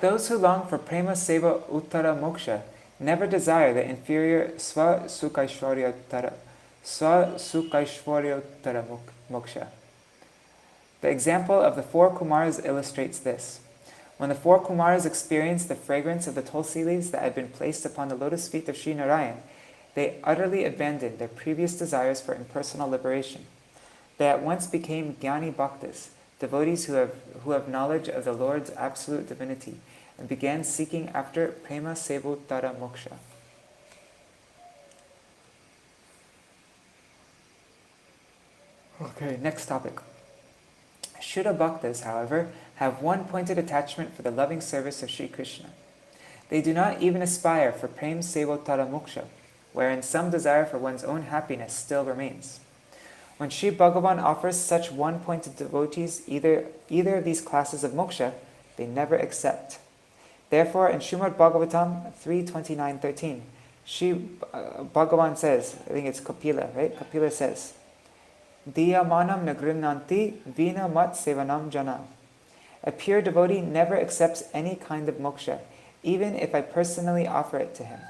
Those who long for Prema Seva Uttara Moksha never desire the inferior Sukaishvarya Uttara Moksha. The example of the 4 Kumars illustrates this. When the 4 Kumars experienced the fragrance of the tulsi leaves that had been placed upon the lotus feet of Sri Narayan, they utterly abandoned their previous desires for impersonal liberation. They at once became Jnani Bhaktas, devotees who have knowledge of the Lord's absolute divinity, and began seeking after Prema Sevuttara Moksha. Okay, next topic. Shuddha Bhaktas, however, have one pointed attachment for the loving service of Sri Krishna. They do not even aspire for Prem Sevuttara Moksha, wherein some desire for one's own happiness still remains. When Sri Bhagavan offers such one-pointed devotees either of these classes of moksha, they never accept. Therefore, in Srimad Bhagavatam 3.29.13, Sri Bhagavan says, I think it's Kapila, right? Kapila says, Diyamanam nagrimnanti vina mat sevanam jana. A pure devotee never accepts any kind of moksha, even if I personally offer it to him.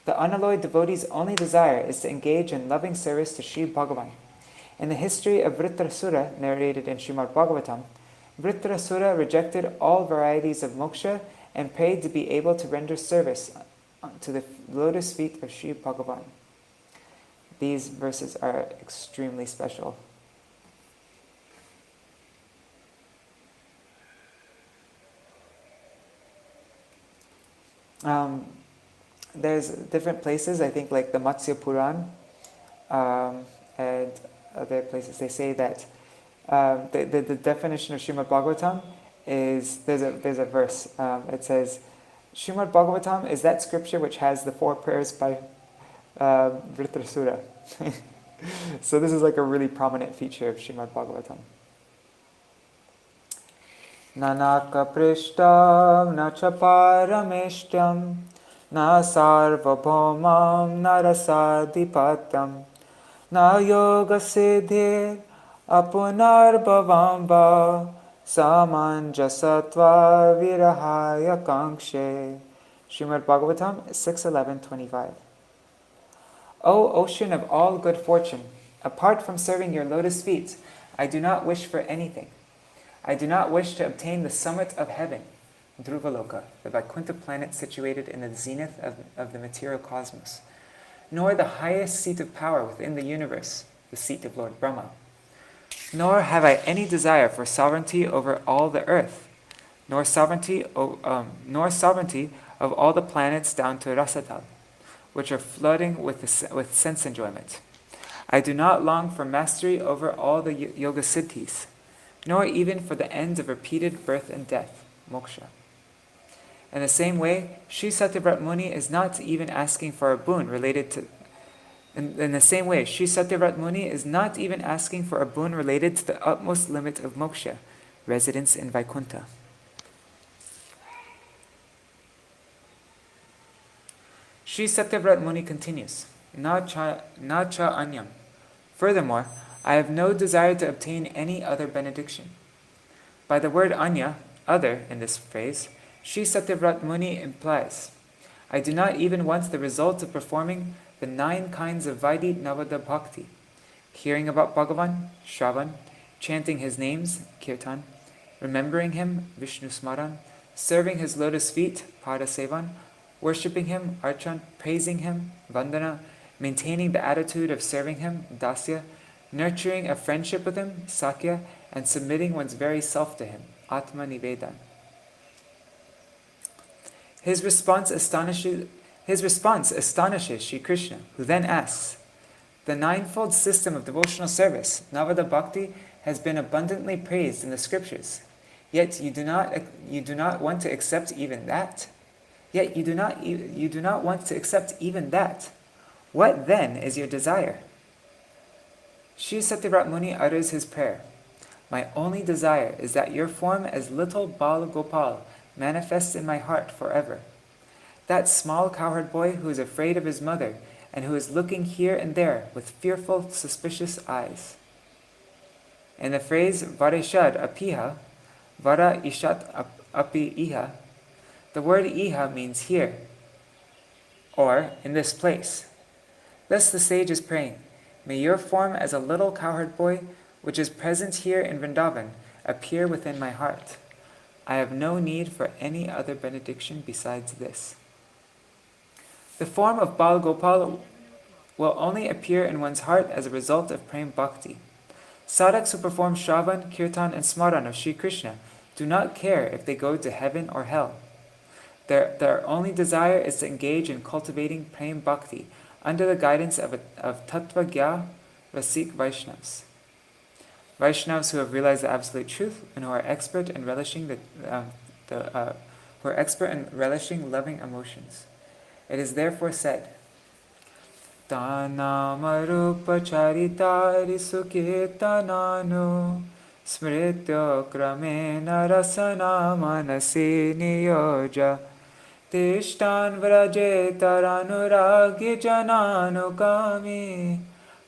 The unalloyed devotee's only desire is to engage in loving service to Sri Bhagavan. In the history of Vritrasura, narrated in Srimad Bhagavatam, Vritrasura rejected all varieties of moksha and prayed to be able to render service to the lotus feet of Sri Bhagavan. These verses are extremely special. There's different places, I think like the Matsya Puran and other places, they say that the definition of Srimad Bhagavatam is, there's a verse, it says, Srimad Bhagavatam is that scripture which has the 4 prayers by Vritrasura. So this is like a really prominent feature of Srimad Bhagavatam. Nanaka prishtam nacha parameshtam na sarvabhaumam na rasadipatam na yoga siddhir apunarbhavamba samanjasatva virahaya kankshe. Srimad Bhagavatam 6:11-25. O ocean of all good fortune, apart from serving your lotus feet, I do not wish for anything. I do not wish to obtain the summit of heaven, Dhruvaloka, the Vaikuntha planet situated in the zenith of the material cosmos, nor the highest seat of power within the universe, the seat of Lord Brahma. Nor have I any desire for sovereignty over all the earth, nor sovereignty of all the planets down to Rasatal, which are flooding with sense enjoyment. I do not long for mastery over all the yoga siddhis, nor even for the end of repeated birth and death, moksha. In the same way, Śrī Satyavrat Muni is not even asking for a boon related to In the same way, Śrī Satyavrat Muni is not even asking for a boon related to the utmost limit of moksha, residence in Vaikuntha. Śrī Satyavrat Muni continues, Na cha anyam. Furthermore, I have no desire to obtain any other benediction. By the word anya, other, in this phrase, Śrī Satyavrat Muni implies, I do not even want the result of performing the 9 kinds of Vaidhi Navada Bhakti, hearing about Bhagavan, Shravan, chanting his names, Kirtan, remembering him, Vishnu Smaran, serving his lotus feet, Pada Sevan, worshipping him, Archan, praising him, Vandana, maintaining the attitude of serving him, Dasya, nurturing a friendship with him, Sakya, and submitting one's very self to him, Atma Nivedan. His response astonishes Shri Krishna, who then asks, the 9-fold system of devotional service, Navada Bhakti, has been abundantly praised in the scriptures. Yet you do not want to accept even that. What then is your desire? Śrī Satyavrat Muni utters his prayer. My only desire is that your form as little Bala Gopal manifests in my heart forever. That small cowherd boy who is afraid of his mother and who is looking here and there with fearful, suspicious eyes. In the phrase Vareshad apiha, Vara ishat api iha, the word iha means here, or in this place. Thus the sage is praying, may your form as a little cowherd boy, which is present here in Vrindavan, appear within my heart. I have no need for any other benediction besides this. The form of Bal Gopal will only appear in one's heart as a result of Prem Bhakti. Sadhaks who perform Shravan, Kirtan, and Smaran of Shri Krishna do not care if they go to heaven or hell. Their only desire is to engage in cultivating Prem Bhakti under the guidance of Tattva Gya Rasik Vaishnavas. Vaishnavas who have realized the absolute truth and who are expert in relishing loving emotions. It is therefore said, Tanamarupa charitari sukirtananu smrityo kramena rasana manasi niyoja tishtan vrajetarανuragya jananukami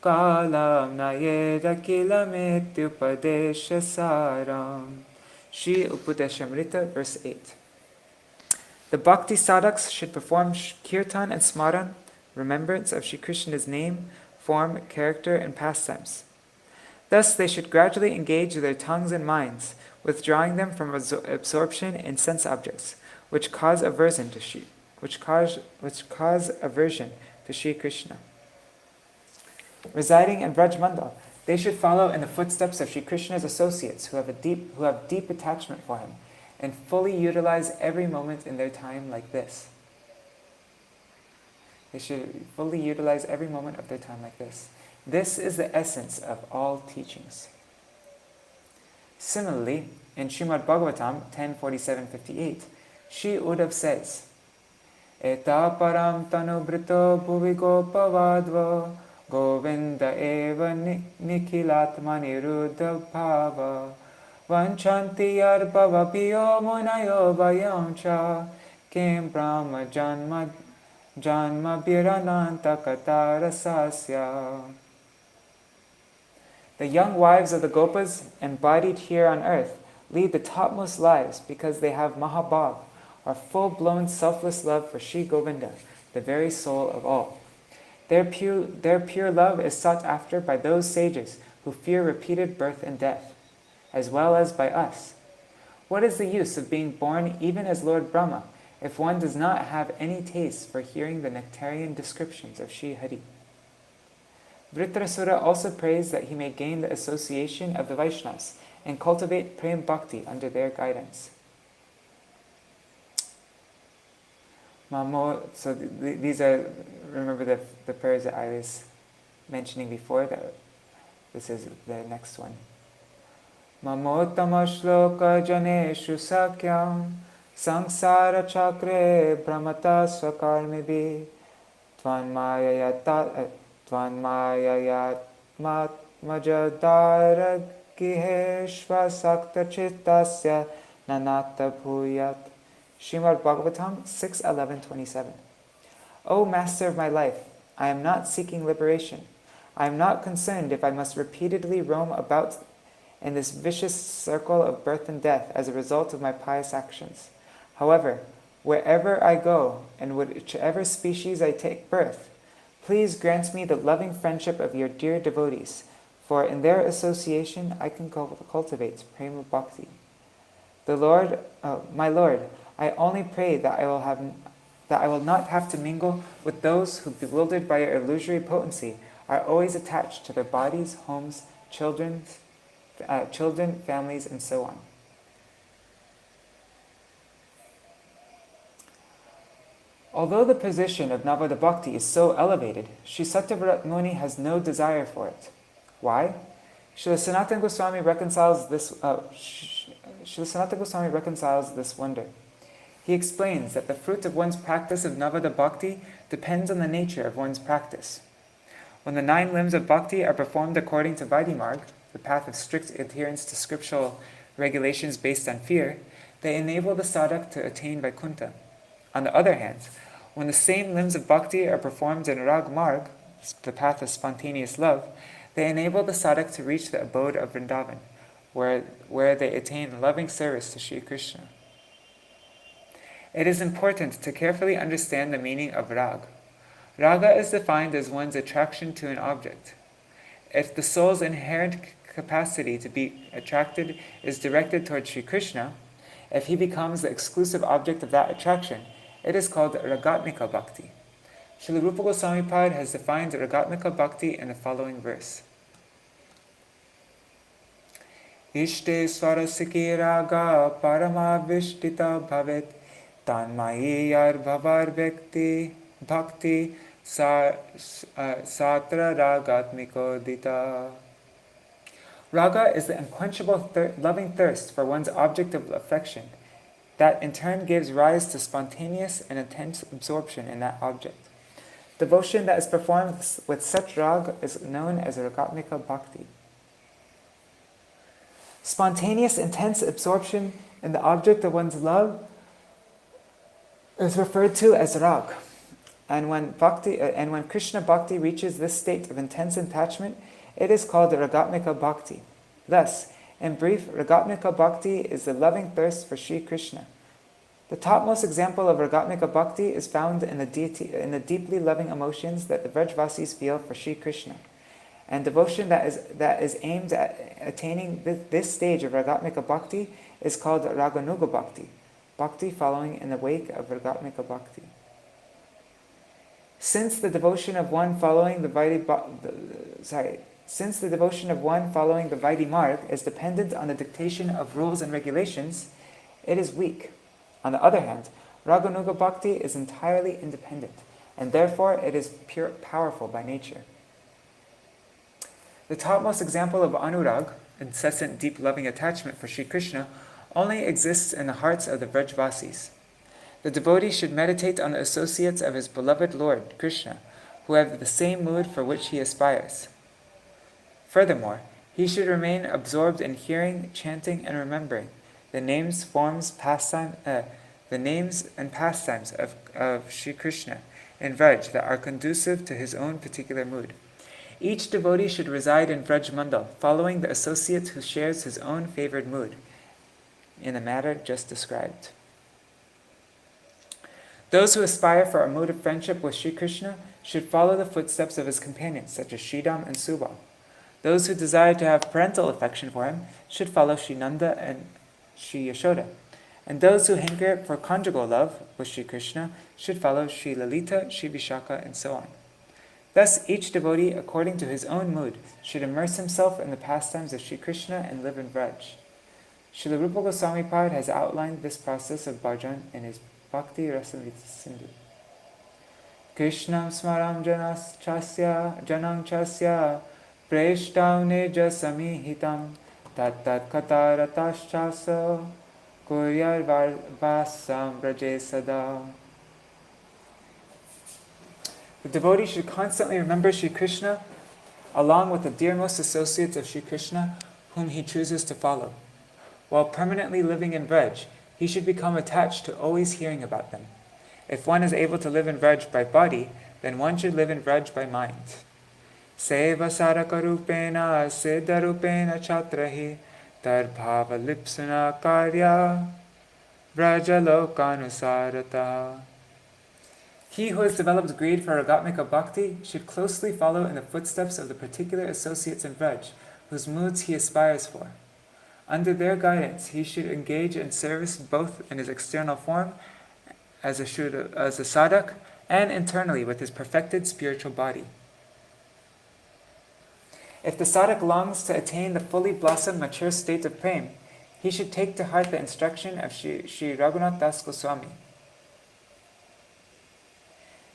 kalam nayeda kilametyupadesha saram. Shri Upadeshamrita, verse 8. The Bhakti sadhaks should perform Kirtan and Smaran, remembrance of Shri Krishna's name, form, character, and pastimes. Thus they should gradually engage their tongues and minds, withdrawing them from absorption in sense objects, which cause aversion to Shri Krishna. Residing in Braj Mandal, they should follow in the footsteps of Shri Krishna's associates who have deep attachment for him, and fully utilize every moment in their time like this. They should fully utilize every moment of their time like this. This is the essence of all teachings. Similarly, in Srimad Bhagavatam 10:47-58, Shri Uddhav says, Eta param tanubrito bhuvi gopavadva govinda eva nikhilatmani ruddha bhava Vanchanti arbhava piyo munayo vayamcha kim brahma janma birananta katarasasya. The young wives of the Gopas embodied here on earth lead the topmost lives because they have Mahabhav, or full-blown selfless love for Shri Govinda, the very soul of all. Their pure love is sought after by those sages who fear repeated birth and death, as well as by us. What is the use of being born even as Lord Brahma if one does not have any taste for hearing the nectarian descriptions of Shri Hari? Vritrasura also prays that he may gain the association of the Vaishnavas and cultivate Prem Bhakti under their guidance. So these are, remember the prayers that I was mentioning before, that this is the next one. Mamottama shloka janeshu sakyam Sangsara chakre brahmata swakarmibhi Tvanmayayatmatmajadara giheshva sakta chittasya nanata bhuyat. Srimad Bhagavatam 6:11-27. O Master of my life, I am not seeking liberation. I am not concerned if I must repeatedly roam about in this vicious circle of birth and death as a result of my pious actions. However, wherever I go and whichever species I take birth, please grant me the loving friendship of your dear devotees, for in their association I can cultivate prema bhakti. My Lord, I only pray that I will not have to mingle with those who, bewildered by your illusory potency, are always attached to their bodies, homes, children, families, and so on. Although the position of Navada Bhakti is so elevated, Sri Satyavrat Muni has no desire for it. Why? Srila Sanatana Goswami reconciles this wonder. He explains that the fruit of one's practice of Navada Bhakti depends on the nature of one's practice. When the 9 limbs of Bhakti are performed according to Vaidhi-marg, the path of strict adherence to scriptural regulations based on fear, they enable the sadhak to attain Vaikuntha. On the other hand, when the same limbs of Bhakti are performed in Rag-marg, the path of spontaneous love, they enable the sadhak to reach the abode of Vrindavan, where they attain loving service to Sri Krishna. It is important to carefully understand the meaning of rag. Raga is defined as one's attraction to an object. If the soul's inherent capacity to be attracted is directed towards Sri Krishna, if he becomes the exclusive object of that attraction, it is called Ragatmika Bhakti. Srila Rupa Goswami Pad has defined Ragatmika Bhakti in the following verse. Ishte swarasiki raga paramavishtita bhavet tanmayi yar bhavar bhakti satra ragatmiko dita. Raga is the unquenchable loving thirst for one's object of affection that in turn gives rise to spontaneous and intense absorption in that object. Devotion that is performed with such rag is known as Ragatmika Bhakti. Spontaneous, intense absorption in the object of one's love is referred to as rag. And when Krishna Bhakti reaches this state of intense attachment, it is called Ragatmika Bhakti. Thus, in brief, Ragatmika Bhakti is the loving thirst for Sri Krishna. The topmost example of Ragatmika Bhakti is found in the deeply loving emotions that the Vrajvasis feel for Sri Krishna. And devotion that is aimed at attaining this stage of Ragatmika Bhakti is called Raganuga Bhakti, Bhakti following in the wake of Ragatmika Bhakti. Since the devotion of one following the Vaidhi marg is dependent on the dictation of rules and regulations, it is weak. On the other hand, Raganuga Bhakti is entirely independent, and therefore it is powerful by nature. The topmost example of Anurag, incessant deep loving attachment for Sri Krishna, only exists in the hearts of the Vrajvasis. The devotee should meditate on the associates of his beloved Lord, Krishna, who have the same mood for which he aspires. Furthermore, he should remain absorbed in hearing, chanting, and remembering the names and pastimes of Sri Krishna in Vraj that are conducive to his own particular mood. Each devotee should reside in Vraj Mandal, following the associate who shares his own favored mood, in the matter just described. Those who aspire for a mood of friendship with Sri Krishna should follow the footsteps of his companions, such as Sridham and Subal. Those who desire to have parental affection for him should follow Sri Nanda and Sri Yashoda. And those who hanker for conjugal love with Sri Krishna should follow Sri Lalita, Sri Vishaka, and so on. Thus, each devotee, according to his own mood, should immerse himself in the pastimes of Sri Krishna and live in Vraj. Srila Rupa Goswami Pad has outlined this process of bhajan in his Bhakti Rasamrita Sindhu. Krishnam smaram janang chasya preshtav neja samihitam tat katarataschasa Kuryar Vasam Braje Sada. The devotee should constantly remember Śrī Krishna along with the dearmost associates of Śrī Krishna whom he chooses to follow. While permanently living in Vraj, he should become attached to always hearing about them. If one is able to live in Vraj by body, then one should live in Vraj by mind. Seva saraka rupena siddha rupena chatrahi tarbhava lipsuna karya vrajalokanusarata. He who has developed greed for ragatmika bhakti should closely follow in the footsteps of the particular associates in Vraj, whose moods he aspires for. Under their guidance, he should engage in service both in his external form as a sadhak and internally with his perfected spiritual body. If the sadhak longs to attain the fully blossomed, mature state of prem, he should take to heart the instruction of Śrī Raghunath Goswami.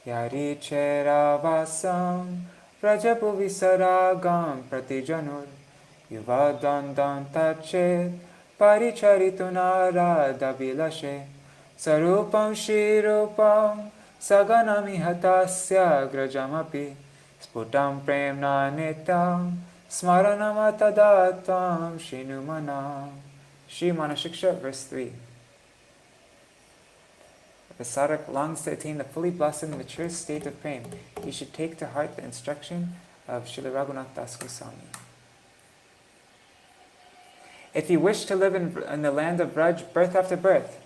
Yari chera vasam prajapuvi saragam pratijanur yuvadandam tachet paricharitunara dabilashe sarupam shirupam saganami hatasya grajamapi sputam premna nitam smaranam atadatam shinumana. Shri Manashiksha, verse 3. If a sadhak longs to attain the fully blossomed, mature state of prem, he should take to heart the instruction of Srila Raghunath Das Goswami. If you wish to live in the land of Vraj birth after birth,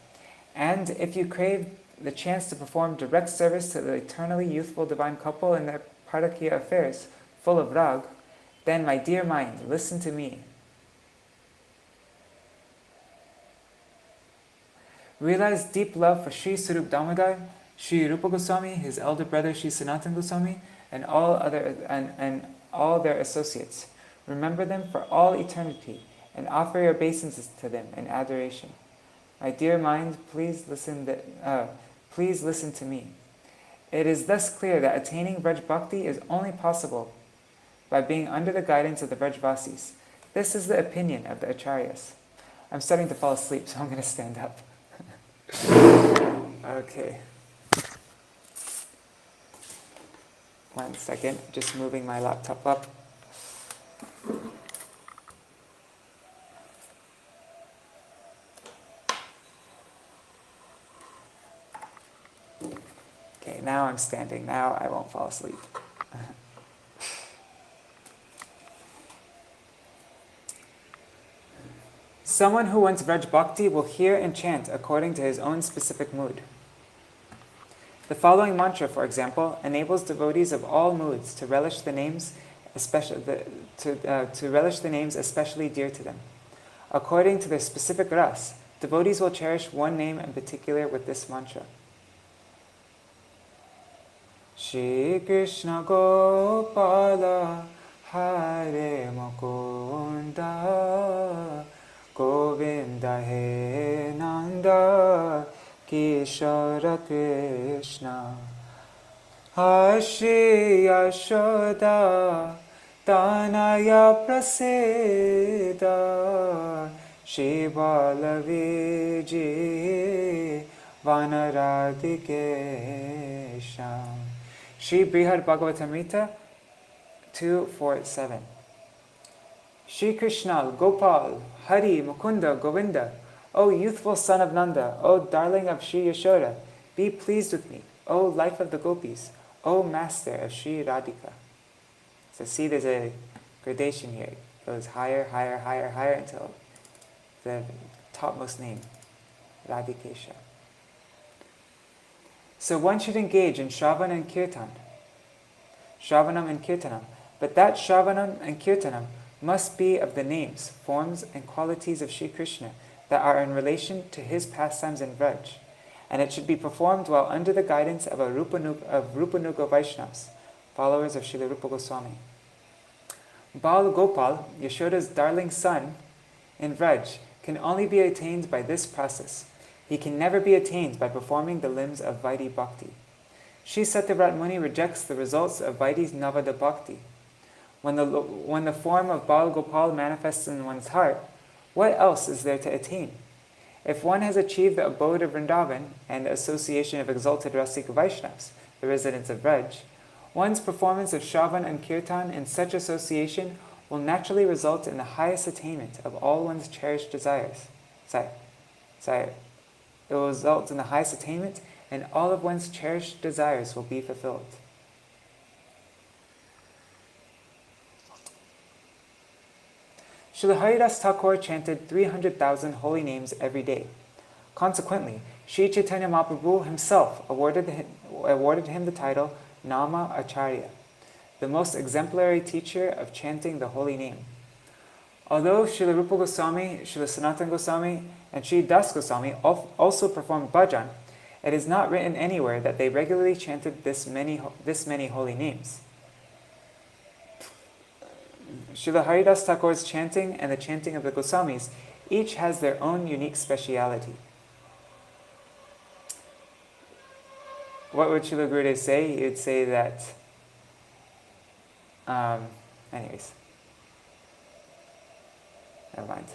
and if you crave the chance to perform direct service to the eternally youthful divine couple in their Pardakiya affairs, full of rag, then, my dear mind, listen to me. Realize deep love for Śrī Dāmodar, Śrī Rupa Goswami, his elder brother Śrī Sanatana Goswami, and all their associates. Remember them for all eternity, and offer your obeisances to them in adoration. My dear mind, please listen to me. It is thus clear that attaining Vraj Bhakti is only possible by being under the guidance of the Vrajvasis. This is the opinion of the Acharyas. I'm starting to fall asleep, so I'm going to stand up. Okay. 1 second, just moving my laptop up. Okay, now I'm standing. Now I won't fall asleep. Someone who wants Vraj Bhakti will hear and chant according to his own specific mood. The following mantra, for example, enables devotees of all moods to relish the names especially dear to them. According to their specific ras, devotees will cherish one name in particular with this mantra. Shri Krishna Gopala Hare Mukunda Govinda He Nanda Kishara Krishna Shri Yashoda Tanaya Praseda Shri Balaviji Vanaradikesha. Shri Brihad Bhagavatamrita 247. Shri Krishna, Gopal, Hari, Mukunda, Govinda, O youthful son of Nanda, O darling of Shri Yashoda, be pleased with me, O life of the gopis, O master of Shri Radhika. So see, there's a gradation here. It goes higher, higher, higher, higher until the topmost name, Radhikesha. So one should engage in Shravanam and Kirtanam, but that Shravanam and Kirtanam must be of the names, forms, and qualities of Shri Krishna that are in relation to his pastimes in Vraj, and it should be performed while under the guidance of Rupanuga Vaishnavas, followers of Srila Rupa Goswami. Bal Gopal, Yashoda's darling son in Vraj, can only be attained by this process. He can never be attained by performing the limbs of Vaidhi Bhakti. Shri Satyavrat Muni rejects the results of Vaidhi's Navada Bhakti. When the form of Bal Gopal manifests in one's heart, what else is there to attain? If one has achieved the abode of Vrindavan and the association of exalted Rasika Vaishnavas, the residents of Vraj, one's performance of Shravan and Kirtan in such association will naturally result in the highest attainment of all one's cherished desires. It will result in the highest attainment, and all of one's cherished desires will be fulfilled. Srila Haridas Thakur chanted 300,000 holy names every day. Consequently, Sri Chaitanya Mahaprabhu himself awarded him the title Nama Acharya, the most exemplary teacher of chanting the holy name. Although Srila Rupa Goswami, Srila Sanatana Goswami, and Sri Das Goswami also performed bhajan, it is not written anywhere that they regularly chanted this many holy names. Srila Haridas Thakur's chanting and the chanting of the Goswamis each has their own unique speciality. What would Srila Gurudev say? He would say that, never mind.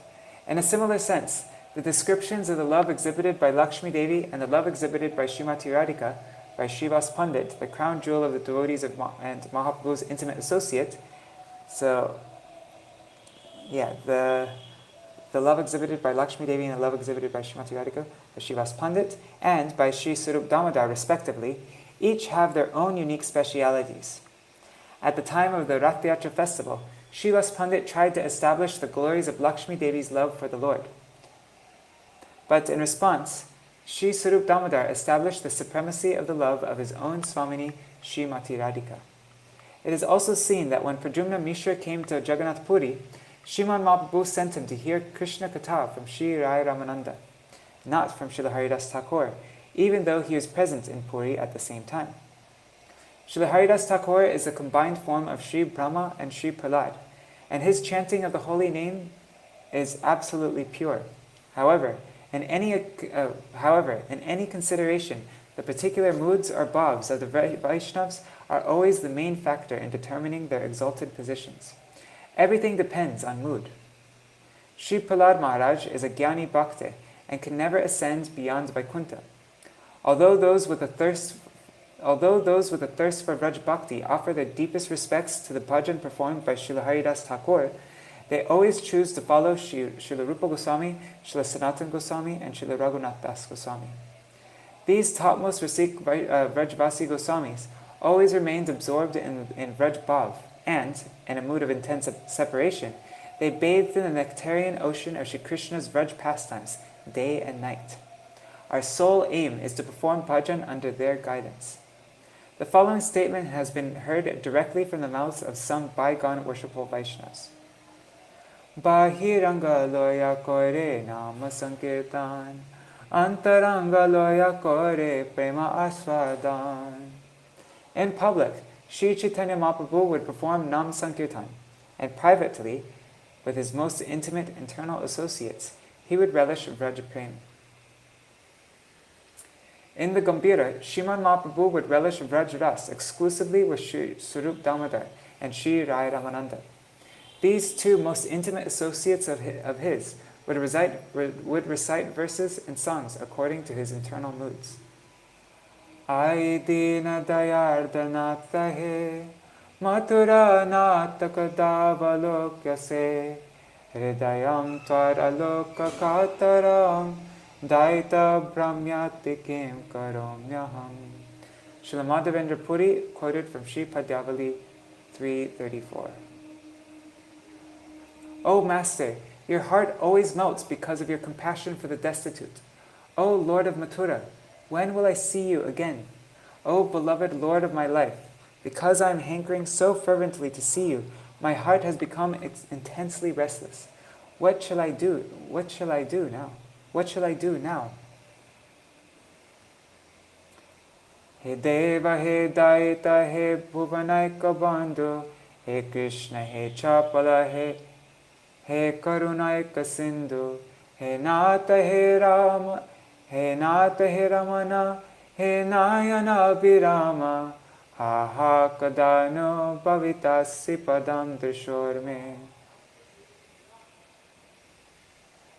In a similar sense, the descriptions of the love exhibited by Lakshmi Devi and the love exhibited by Srimati Radhika, by Srivas Pandit, the crown jewel of the devotees and Mahaprabhu's intimate associate. So, the love exhibited by Lakshmi Devi and the love exhibited by Srimati Radhika, by Srivas Pandit, and by Śrī Dāmodarāṣṭakam respectively, each have their own unique specialities. At the time of the Rath Yatra festival, Srivas Pandit tried to establish the glories of Lakshmi Devi's love for the Lord. But in response, Śrī Dāmodarāṣṭakam established the supremacy of the love of his own Swamini, Srimati Radhika. It is also seen that when Pradyumna Mishra came to Jagannath Puri, Sriman Mahaprabhu sent him to hear Krishna Katha from Sri Rai Ramananda, not from Srila Haridas Thakur, even though he was present in Puri at the same time. Srila Haridas Thakur is a combined form of Sri Brahma and Sri Prahlad, and his chanting of the holy name is absolutely pure. However, in any consideration, the particular moods or bhavs of the Vaishnavas are always the main factor in determining their exalted positions. Everything depends on mood. Sri Prahlad Maharaj is a Jnani Bhakta and can never ascend beyond Vaikuntha. Although those with a thirst for Vraj Bhakti offer their deepest respects to the bhajan performed by Srila Haridas Thakur, they always choose to follow Srila Rupa Goswami, Srila Sanatana Goswami, and Srila Raghunath Das Goswami. These topmost Vrajvasi Goswamis always remained absorbed in Vraj Bhav, and, in a mood of intense separation, they bathed in the nectarian ocean of Shri Krishna's Vraj pastimes, day and night. Our sole aim is to perform bhajan under their guidance. The following statement has been heard directly from the mouths of some bygone worshipful Vaishnavas. Bahiranga loya kore nama sankirtan, antaranga loya kore prema aswadan. In public, Sri Chaitanya Mahaprabhu would perform Nam Sankirtan, and privately, with his most intimate internal associates, he would relish Vraj Prem. In the Gambhira, Sriman Mahaprabhu would relish Vraj Ras exclusively with Sri Swarup Damodar and Sri Rai Ramananda. These two most intimate associates of his would recite verses and songs according to his internal moods. Ai dina dayardhanata he, mathura natakadavalokya se, hridayam tvar aloka kataram, daita brahmyati kim karomyaham. Srila Madhavendra Puri quoted from Sri Padyavali 334. O Master, your heart always melts because of your compassion for the destitute. O Lord of Mathura, when will I see you again? O beloved Lord of my life, because I am hankering so fervently to see you, my heart has become intensely restless. What shall I do? What shall I do now? What shall I do now? He Deva, He Daita, He Bhuvanaika Bandhu, He Krishna, He Chapala, He Karunaika Sindhu, He Nata, He Rama, He Nata, He Ramana, He Nayana Abhirama, Ha Ha Kadano Bhavitasi Padam Drishor Me.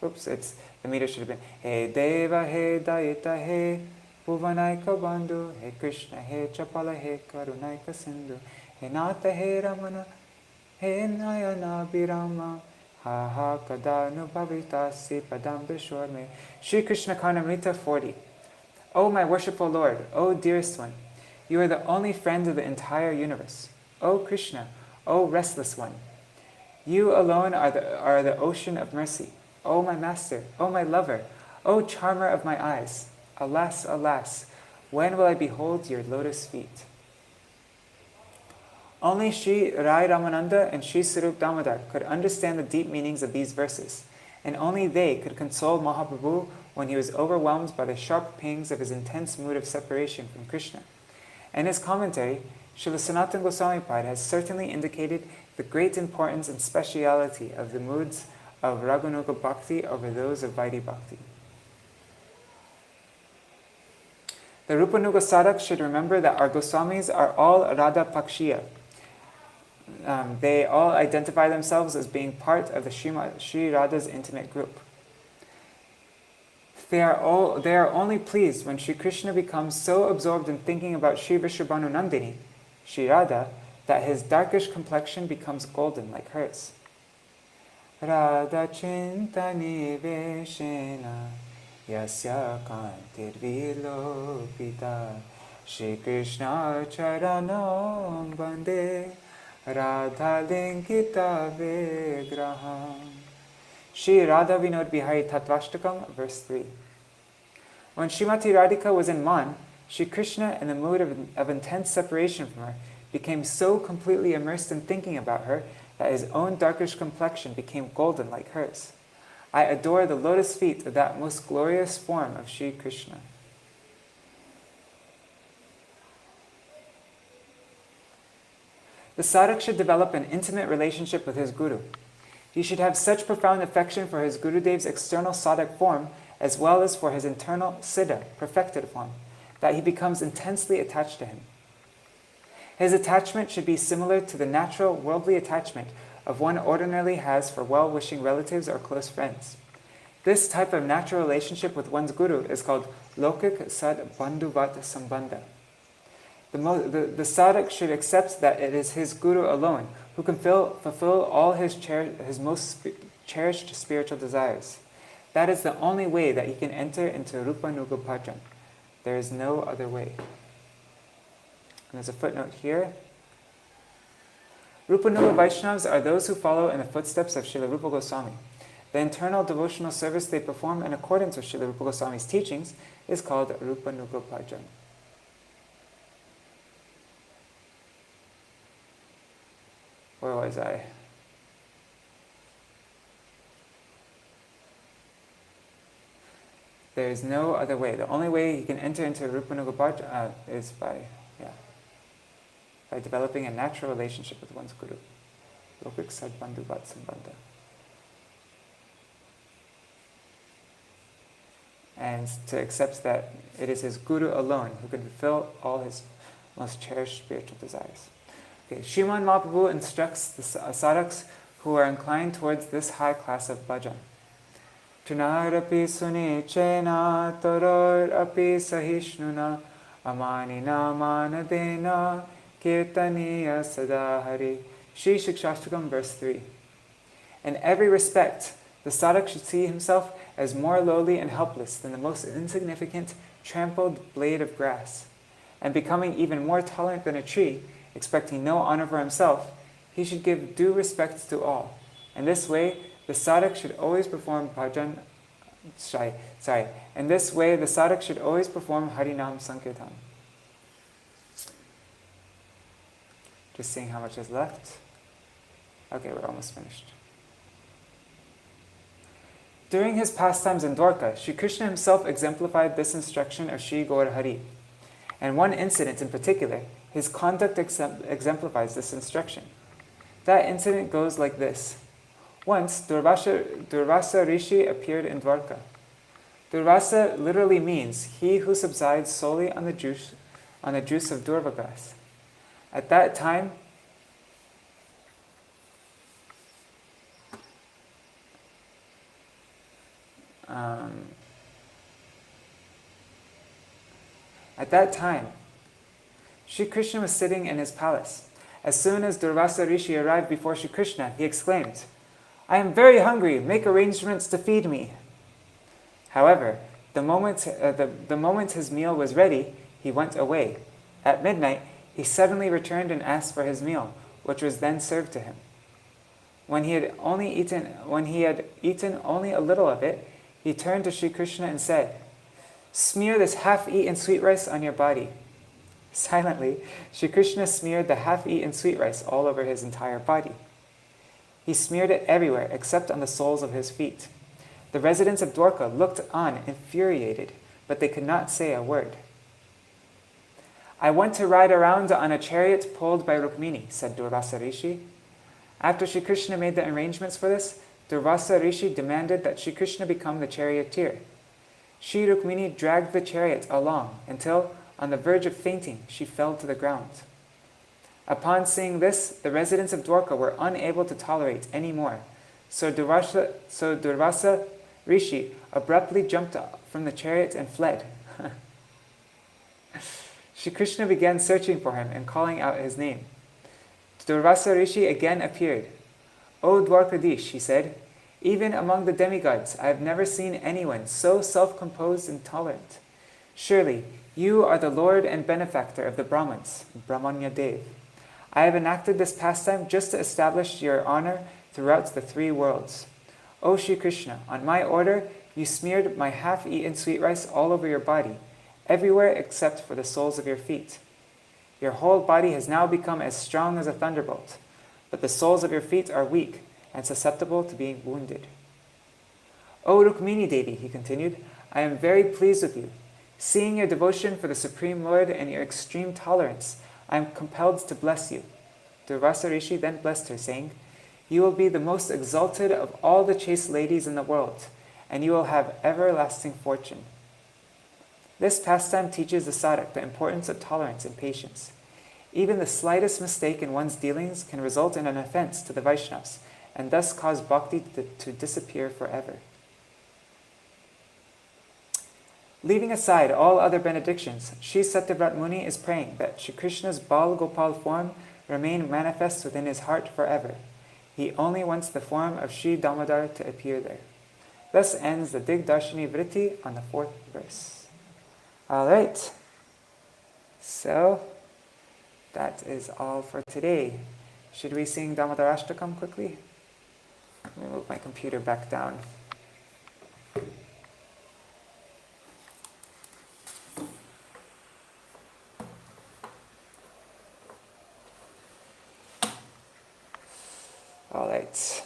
Oops, the meter should have been He Deva, He Dayita, He Bhuvanaika Bandhu, He Krishna, He Chapala, He Karunaika Sindhu, He Nata, He Ramana, He Nayana Birama, Ha Ha Kadanu Bhavitasi Padam Vishwarme. Shri Krishna Karnamrita 40. O my worshipful Lord, O dearest one, you are the only friend of the entire universe. O Krishna, O restless one, you alone are the ocean of mercy. O my master, O my lover, O charmer of my eyes, alas, alas, when will I behold your lotus feet? Only Sri Rai Ramananda and Sri Śrī Dāmodar could understand the deep meanings of these verses, and only they could console Mahaprabhu when he was overwhelmed by the sharp pangs of his intense mood of separation from Krishna. In his commentary, Srila Sanatana Goswami Pad has certainly indicated the great importance and speciality of the moods of Raganuga Bhakti over those of Vaidhi Bhakti. The Rupanuga sadhak should remember that our Goswamis are all Radha Pakshiya. They all identify themselves as being part of the Sri Radha's intimate group. They are only pleased when Sri Krishna becomes so absorbed in thinking about Sri Vrishabhanu Nandini, Sri Radha, that his darkish complexion becomes golden like hers. Radha chintani veshena yasya kantir vilopita Shri Krishna charanam bande Radha linkita vigraham. Shri Radha Vinod Bihari Tattvashtakam, verse 3. When Srimati Radhika was in Man, Shri Krishna, in the mood of intense separation from her, became so completely immersed in thinking about her that his own darkish complexion became golden like hers. I adore the lotus feet of that most glorious form of Shri Krishna. The sadhak should develop an intimate relationship with his guru. He should have such profound affection for his Gurudev's external sadhak form as well as for his internal siddha, perfected form, that he becomes intensely attached to him. His attachment should be similar to the natural worldly attachment of one ordinarily has for well-wishing relatives or close friends. This type of natural relationship with one's guru is called lokik sad bandhuvat sambandha. The sadhak should accept that it is his guru alone who can fulfill all his most cherished spiritual desires. That is the only way that he can enter into Rupanuga Bhajan. There is no other way. And there's a footnote here. Rupanuga Vaishnavas are those who follow in the footsteps of Srila Rupa Goswami. The internal devotional service they perform in accordance with Srila Rupa Goswami's teachings is called Rupanuga Bhajan. Where was I? There is no other way. The only way he can enter into Rupanuga Bhajan is by developing a natural relationship with one's guru. Lokik sad bandhuvat sambandha. And to accept that it is his guru alone who can fulfill all his most cherished spiritual desires. Okay, Sriman Mahaprabhu instructs the sadhaks who are inclined towards this high class of bhajan. Tunarapi suni chena toror api sahishnuna amanina manadena kirtaniya sadahari. Shri Shikshashtakam, verse 3. In every respect, the sadhak should see himself as more lowly and helpless than the most insignificant trampled blade of grass. And becoming even more tolerant than a tree, expecting no honor for himself, he should give due respect to all. In this way, the sadhak should always perform bhajan. In this way, the sadhak should always perform Harinam Sankirtan. Just seeing how much is left. Okay, we're almost finished. During his pastimes in Dwarka, Sri Krishna himself exemplified this instruction of Sri Gaur Hari. And one incident in particular, his conduct exemplifies this instruction. That incident goes like this. Once, Durvasa Rishi appeared in Dwarka. Durvasa literally means he who subsides solely on the juice of durva grass. At that time, At that time, Shri Krishna was sitting in his palace. As soon as Durvasa Rishi arrived before Shri Krishna, he exclaimed, "I am very hungry, make arrangements to feed me." However, the moment his meal was ready, he went away. At midnight, he suddenly returned and asked for his meal, which was then served to him. When he had eaten only a little of it, he turned to Shri Krishna and said, "Smear this half-eaten sweet rice on your body." Silently, Shri Krishna smeared the half-eaten sweet rice all over his entire body. He smeared it everywhere except on the soles of his feet. The residents of Dwarka looked on infuriated, but they could not say a word. "I want to ride around on a chariot pulled by Rukmini," said Durvasa Rishi. After Shri Krishna made the arrangements for this, Durvasa Rishi demanded that Shri Krishna become the charioteer. Shri Rukmini dragged the chariot along until, on the verge of fainting, she fell to the ground. Upon seeing this, the residents of Dwarka were unable to tolerate any more. So Durvasa Rishi abruptly jumped from the chariot and fled. Shri Krishna began searching for him and calling out his name. Durvasa Rishi again appeared. "O Dwarkadish," he said, "even among the demigods, I have never seen anyone so self-composed and tolerant. Surely, you are the Lord and benefactor of the Brahmins, Brahmanya Dev. I have enacted this pastime just to establish your honor throughout the three worlds. O Shri Krishna, on my order, you smeared my half-eaten sweet rice all over your body, everywhere except for the soles of your feet. Your whole body has now become as strong as a thunderbolt, but the soles of your feet are weak and susceptible to being wounded. O Rukmini Devi," he continued, "I am very pleased with you. Seeing your devotion for the Supreme Lord and your extreme tolerance, I am compelled to bless you." Durvasa Rishi then blessed her, saying, "You will be the most exalted of all the chaste ladies in the world, and you will have everlasting fortune." This pastime teaches the sadhak the importance of tolerance and patience. Even the slightest mistake in one's dealings can result in an offense to the Vaishnavas, and thus cause bhakti to disappear forever. Leaving aside all other benedictions, Sri Satyavrat Muni is praying that Shri Krishna's Bal Gopal form remain manifest within his heart forever. He only wants the form of Śrī Dāmodara to appear there. Thus ends the Digdarshini Vritti on the 4th verse. All right, so that is all for today. Should we sing Dāmodarāṣṭakam quickly? Let me move my computer back down. All right.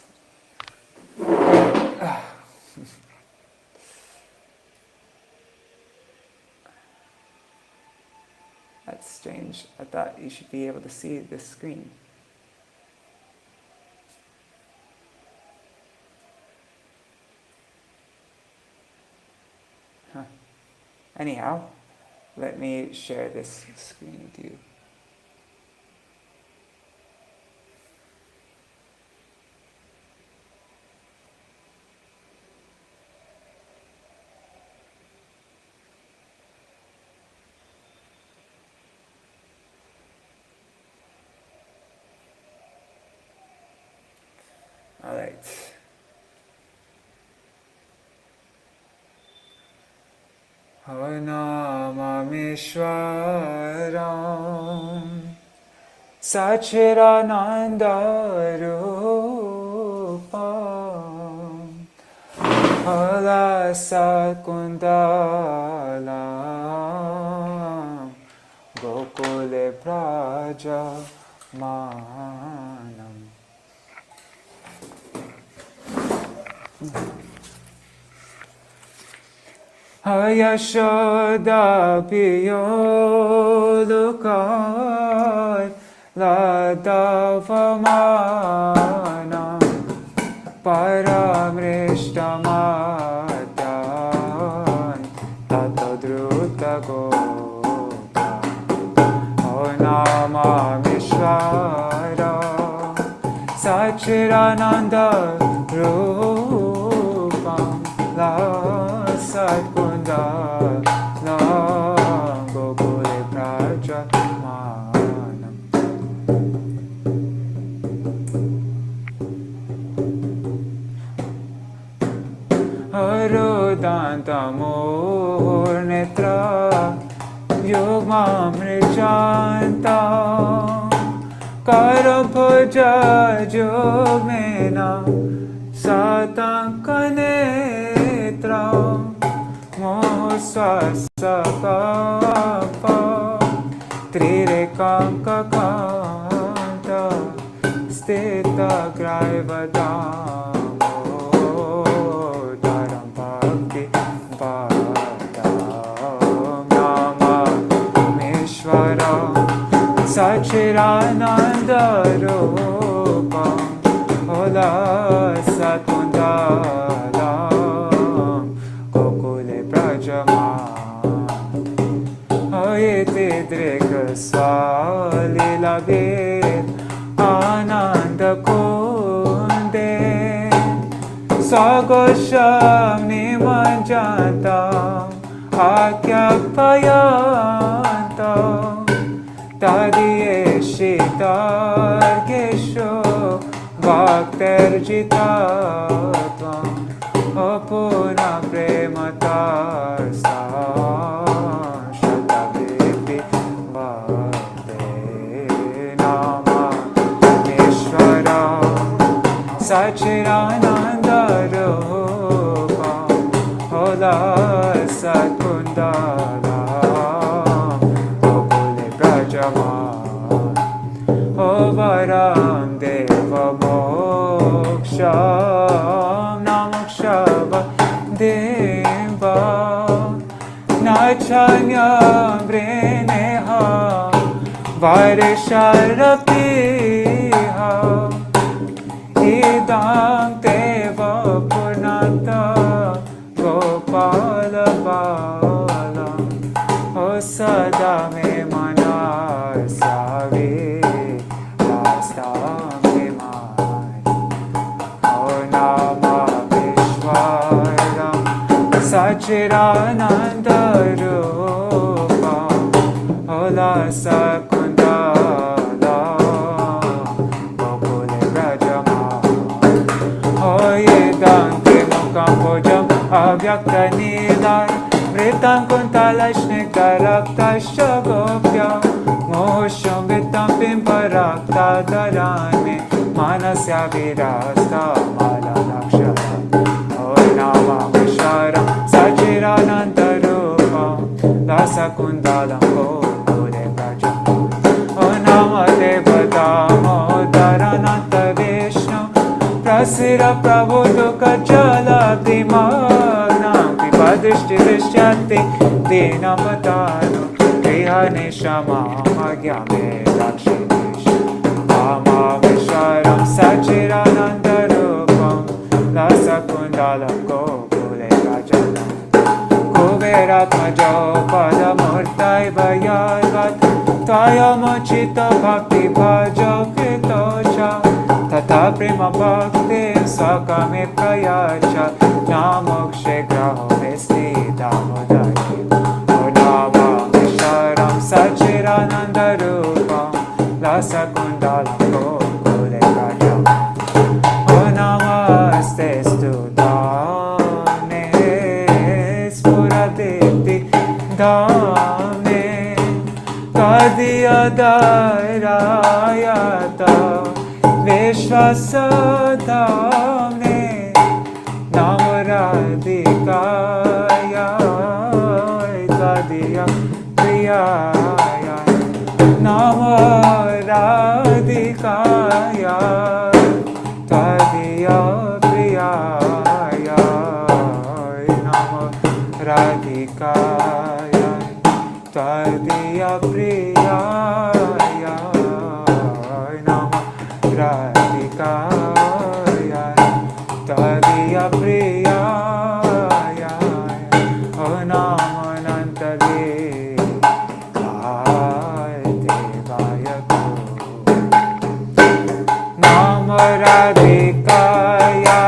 That's strange. I thought you should be able to see this screen. Anyhow, let me share this screen with you. All right. Namamishwaram Sachiranandarupam Halasakundalam Gokule Prajamanam. Ayashoda piyolukai ladavamanam paramrishtamadan tatadrutagota. O Namamishwara Sachirananda Rupam Satkundalam Gokule Prajamanam. Arudantamur netra Yugmamrijantam Karabhaja Jugmena Satankanetram Mohsasakapa Trirekakakanta Stita Graivadam Daram Bhakti Vadam Nama Mishwaram Sachirananda Rupam Ola Satkundalam Gokule Prajaman Ayete Dreka Salila Ved Ananda Kunde Sagosham Nimanjantam Akyappayantam Tadiyeshitargesho Bhakterjitatvam Apuna prematarsam Shatavipi Bhakte Nama Ishvaram Sachirananda Rupam Ola Satkundalam Gokule Prajaman Ovaram Deva Moksham Namokshava Deva Nachanyam Vreneha Varisharapiha Idam Deva Purnata Gopala Bala O Sada Me Manasavi Rastam Me Mani O Nama Vishwaram Sachirananda Rupam Ola Sakundalam Gokule Prajaman Oye Dante Mukam Pojam Avyakta Nilar Vritam Kuntalashnika Raktasya Gopyam Mosham Vitam Pimparakta Dharane Manasya Virasta Mala Laksharam O Nama Visharam Sachirananda Rupam Dasa Kundalam Gokule Prajaman O Nama Devadam O Dharananta Vishnu Prasira Prabhuto Kachala Dimagnam Pibadishti Vishyati Dinamatano Krihane Shama Magyame Dakshidish Mama Visharam Sachirananda Rupam Lasa Kundalam Gokule Prajaman Kuberatmajo Padamurtai Vayalvat Tvaya Mochita Bhakti Bhajo Kritocha Tata Prema Bhakti Sakame Prayacha Namokshe Graho Me Śrī Dāmodarāṣṭakam O Nama Visharam Sachirananda Rupam Lasa Kundalam Gokule Prajaman O Namaste Studane Spuradeti Dame Kadiya Darayata Vishwasadhamne Namaradhikaya Tadiya Priyaya Namaradhikaya Tadiya Priyaya Namaradhikaya Tadiya Priyaya Radhikaya Tadiya Priyaya O Namanantale Devaya Nama Radhikaya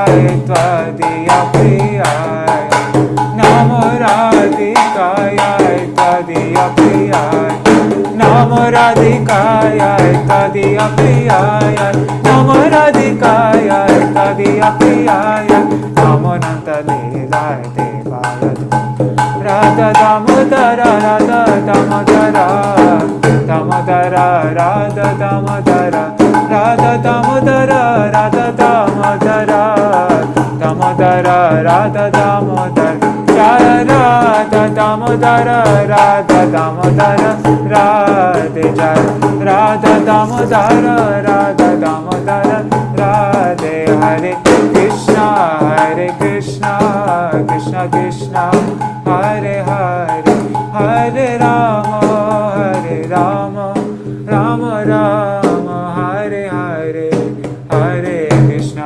Tadiya Priyaya Nama Tadiya Priyaya Namo Radhikaya Tadiya Priyaya Namo Nanta Leelaya Devaya Radha Damodara Radha Damodara Damodara Radha Damodara Radha Damodara Radha Damodara Damodara Radha Damodara Jaya Radha Damodara Radha Damodara Radhe Jaya Radha Damodara Radha Damodara Radhe Hare Krishna Krishna Krishna Hare Hare Hare Rama Rama Rama Hare Hare Hare Krishna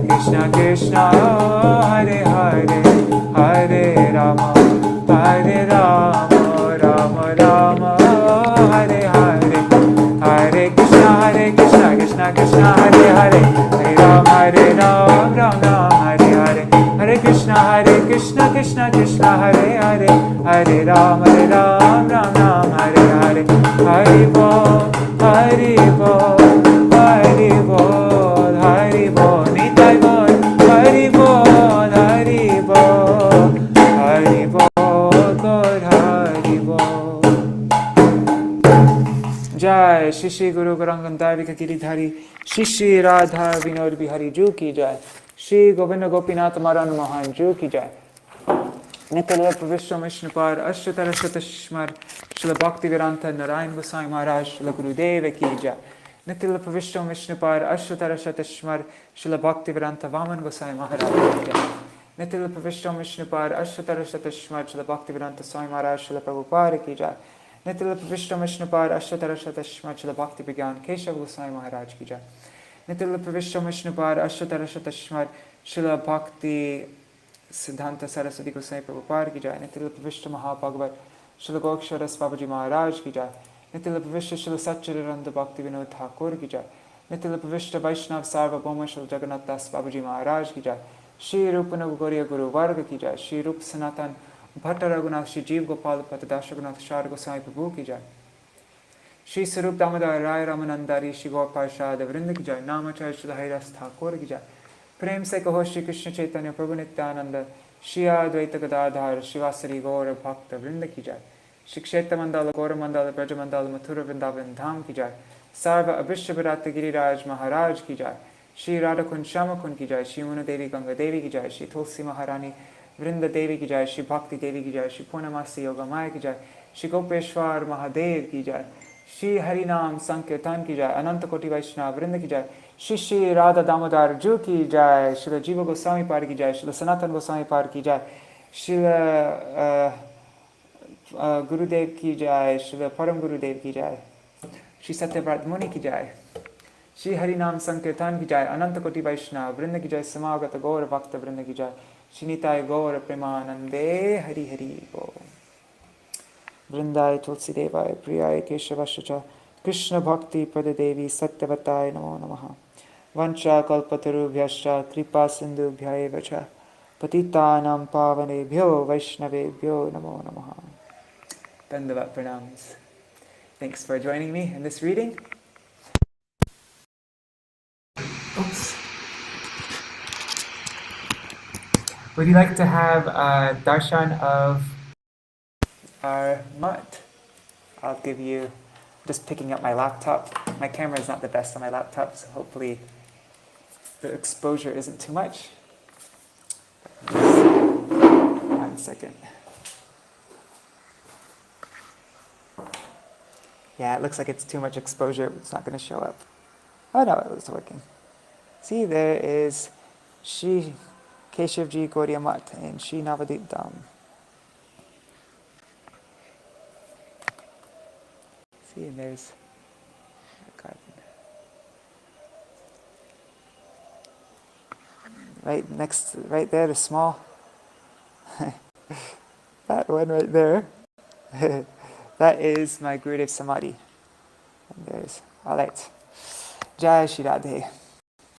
Krishna Krishna Hare Hare Hare Rama Rama Rama Hare Hare Hare Krishna Krishna Krishna Hare Hare Hare Rama Ram Ram Hare Hare Hare Krishna Krishna Krishna Hare Hare Hare Ram Ram Ram Hare Hare Hari Bol Hari Bol Hari Bol Hari Bol Nitai Bol Hari Bol Hari Bol Hari Bol Gaur Hari Bol Jai Shri Shri Guru Gauranga Giridhari Shri Shri Radha Vinod Bihari Ju Ki Jai Shri Govinda Gopinath Maran Mohan Ju Ki Jai Nitya Pravishwa Mishnupar Ashtara Shatashmar Srila Bhaktivedanta Narayan Goswami Maharaj Srila Gurudeva Ki Jai Nitya Pravishwa Mishnupar Ashtara Shatashmar Srila Bhaktivedanta Vaman Goswami Maharaj Ki Jai Nitya Pravishwa Mishnupar Ashtara Shatashmar Srila Bhaktivedanta Swami Maharaj Srila Prabhupada Ki Jai Nitya Pravishwa Mishnupar Ashtara Shatashmar Srila Bhakti Vigyan Keshav Goswami Maharaj Ki Jai Nitya Pravishwa Mishnupar Ashtara Shatashmar Srila Bhakti Siddhanta Saraswati Goswami Prabhupada Ki Jai Nitya Pravishwa Mahabhagavat Srila Goksharas Babaji Maharaj Ki Jai Nitya Pravishwa Srila Satchidananda Bhakti Vinod Thakur Ki Jai Nitya Pravishwa Vaishnav Sarvabhauma Srila Jagannath Das Babaji Maharaj Ki Jai Shri Rupana Gauriya Guru Varga Ki Jai Shri Rup Sanatan Bhatta Raghunath Shri Jeev Gopal Patadash Raghunath Shar Goswami Prabhu Ki Jai Shri Sarup Damodar Rai Ramanandari Shri Gaur Parshad Vrinda Ki Jai Namacharya Srila Haridas Thakur Ki Jai Prem Se Kaho Shri Krishna Chaitanya Prabhu Nityananda Shri Advaita Gadadhar Shivasari Gaura Bhakta Vrinda Ki Jai Shri Kshetra Mandala Gaura Mandala Braja Mandala Mathura Vrindavan Dham Ki Jai Sarva Abhishyavarata Giriraj Maharaj Ki Jai Shri Radhakund Shamakund Ki Jai Shri Muna Devi Ganga Devi Ki Jai Shri Tulsi Maharani Vrinda Devi Ki Jai Shri Bhakti Devi Ki Jai Shri Purnamasi Yoga Maya Ki Jai Shri Gopeshwar Mahadev Ki Jai Shri Harinam Sankirtan Ki Jai Ananta Koti Vaishnava Vrinda Ki Jai Shri Shri Radha Damodar Ju Ki Jai Shri Jiva Goswami Par Ki Jai Shri Sanatan Goswami Par Ki Jai Shri Gurudev Ki Jai Shri Param Gurudev Ki Jai Shri Satyavrat Muni Ki Jai Shri Harinam Sankirtan Ki Jai Ananta Koti Vaishnava Vrinda Ki Jai Samagata Gaura Bhakta Vrinda Ki Jai Shri Nitai Gaura Premanande Hari Hari Bo Vrindai Tulsi Devai Priyai Keshavashacha Krishna Bhakti Padadevi Satyavatai Namo Namaha Vancha Kalpatarubhyascha Kripa Sindhubhya Vacha Patitanam Pavanebhyo Vaishnavebhyo Namo Namaha. Dandavat Pranams. Thanks for joining me in this reading. Oops. Would you like to have a darshan of our mutt? I'll give you, just picking up my laptop. My camera is not the best on my laptop, so hopefully the exposure isn't too much. 1 second. Yeah, it looks like it's too much exposure. It's not going to show up. Oh no, it was working. See, there is Shri Keshavji Gauriya Mutt and Shri Navadip Dham. See, and there's the garden. Right next, right there, the small, that one right there, that is my Gurudev Samadhi. And there's, alright, Jai Shri Radhe.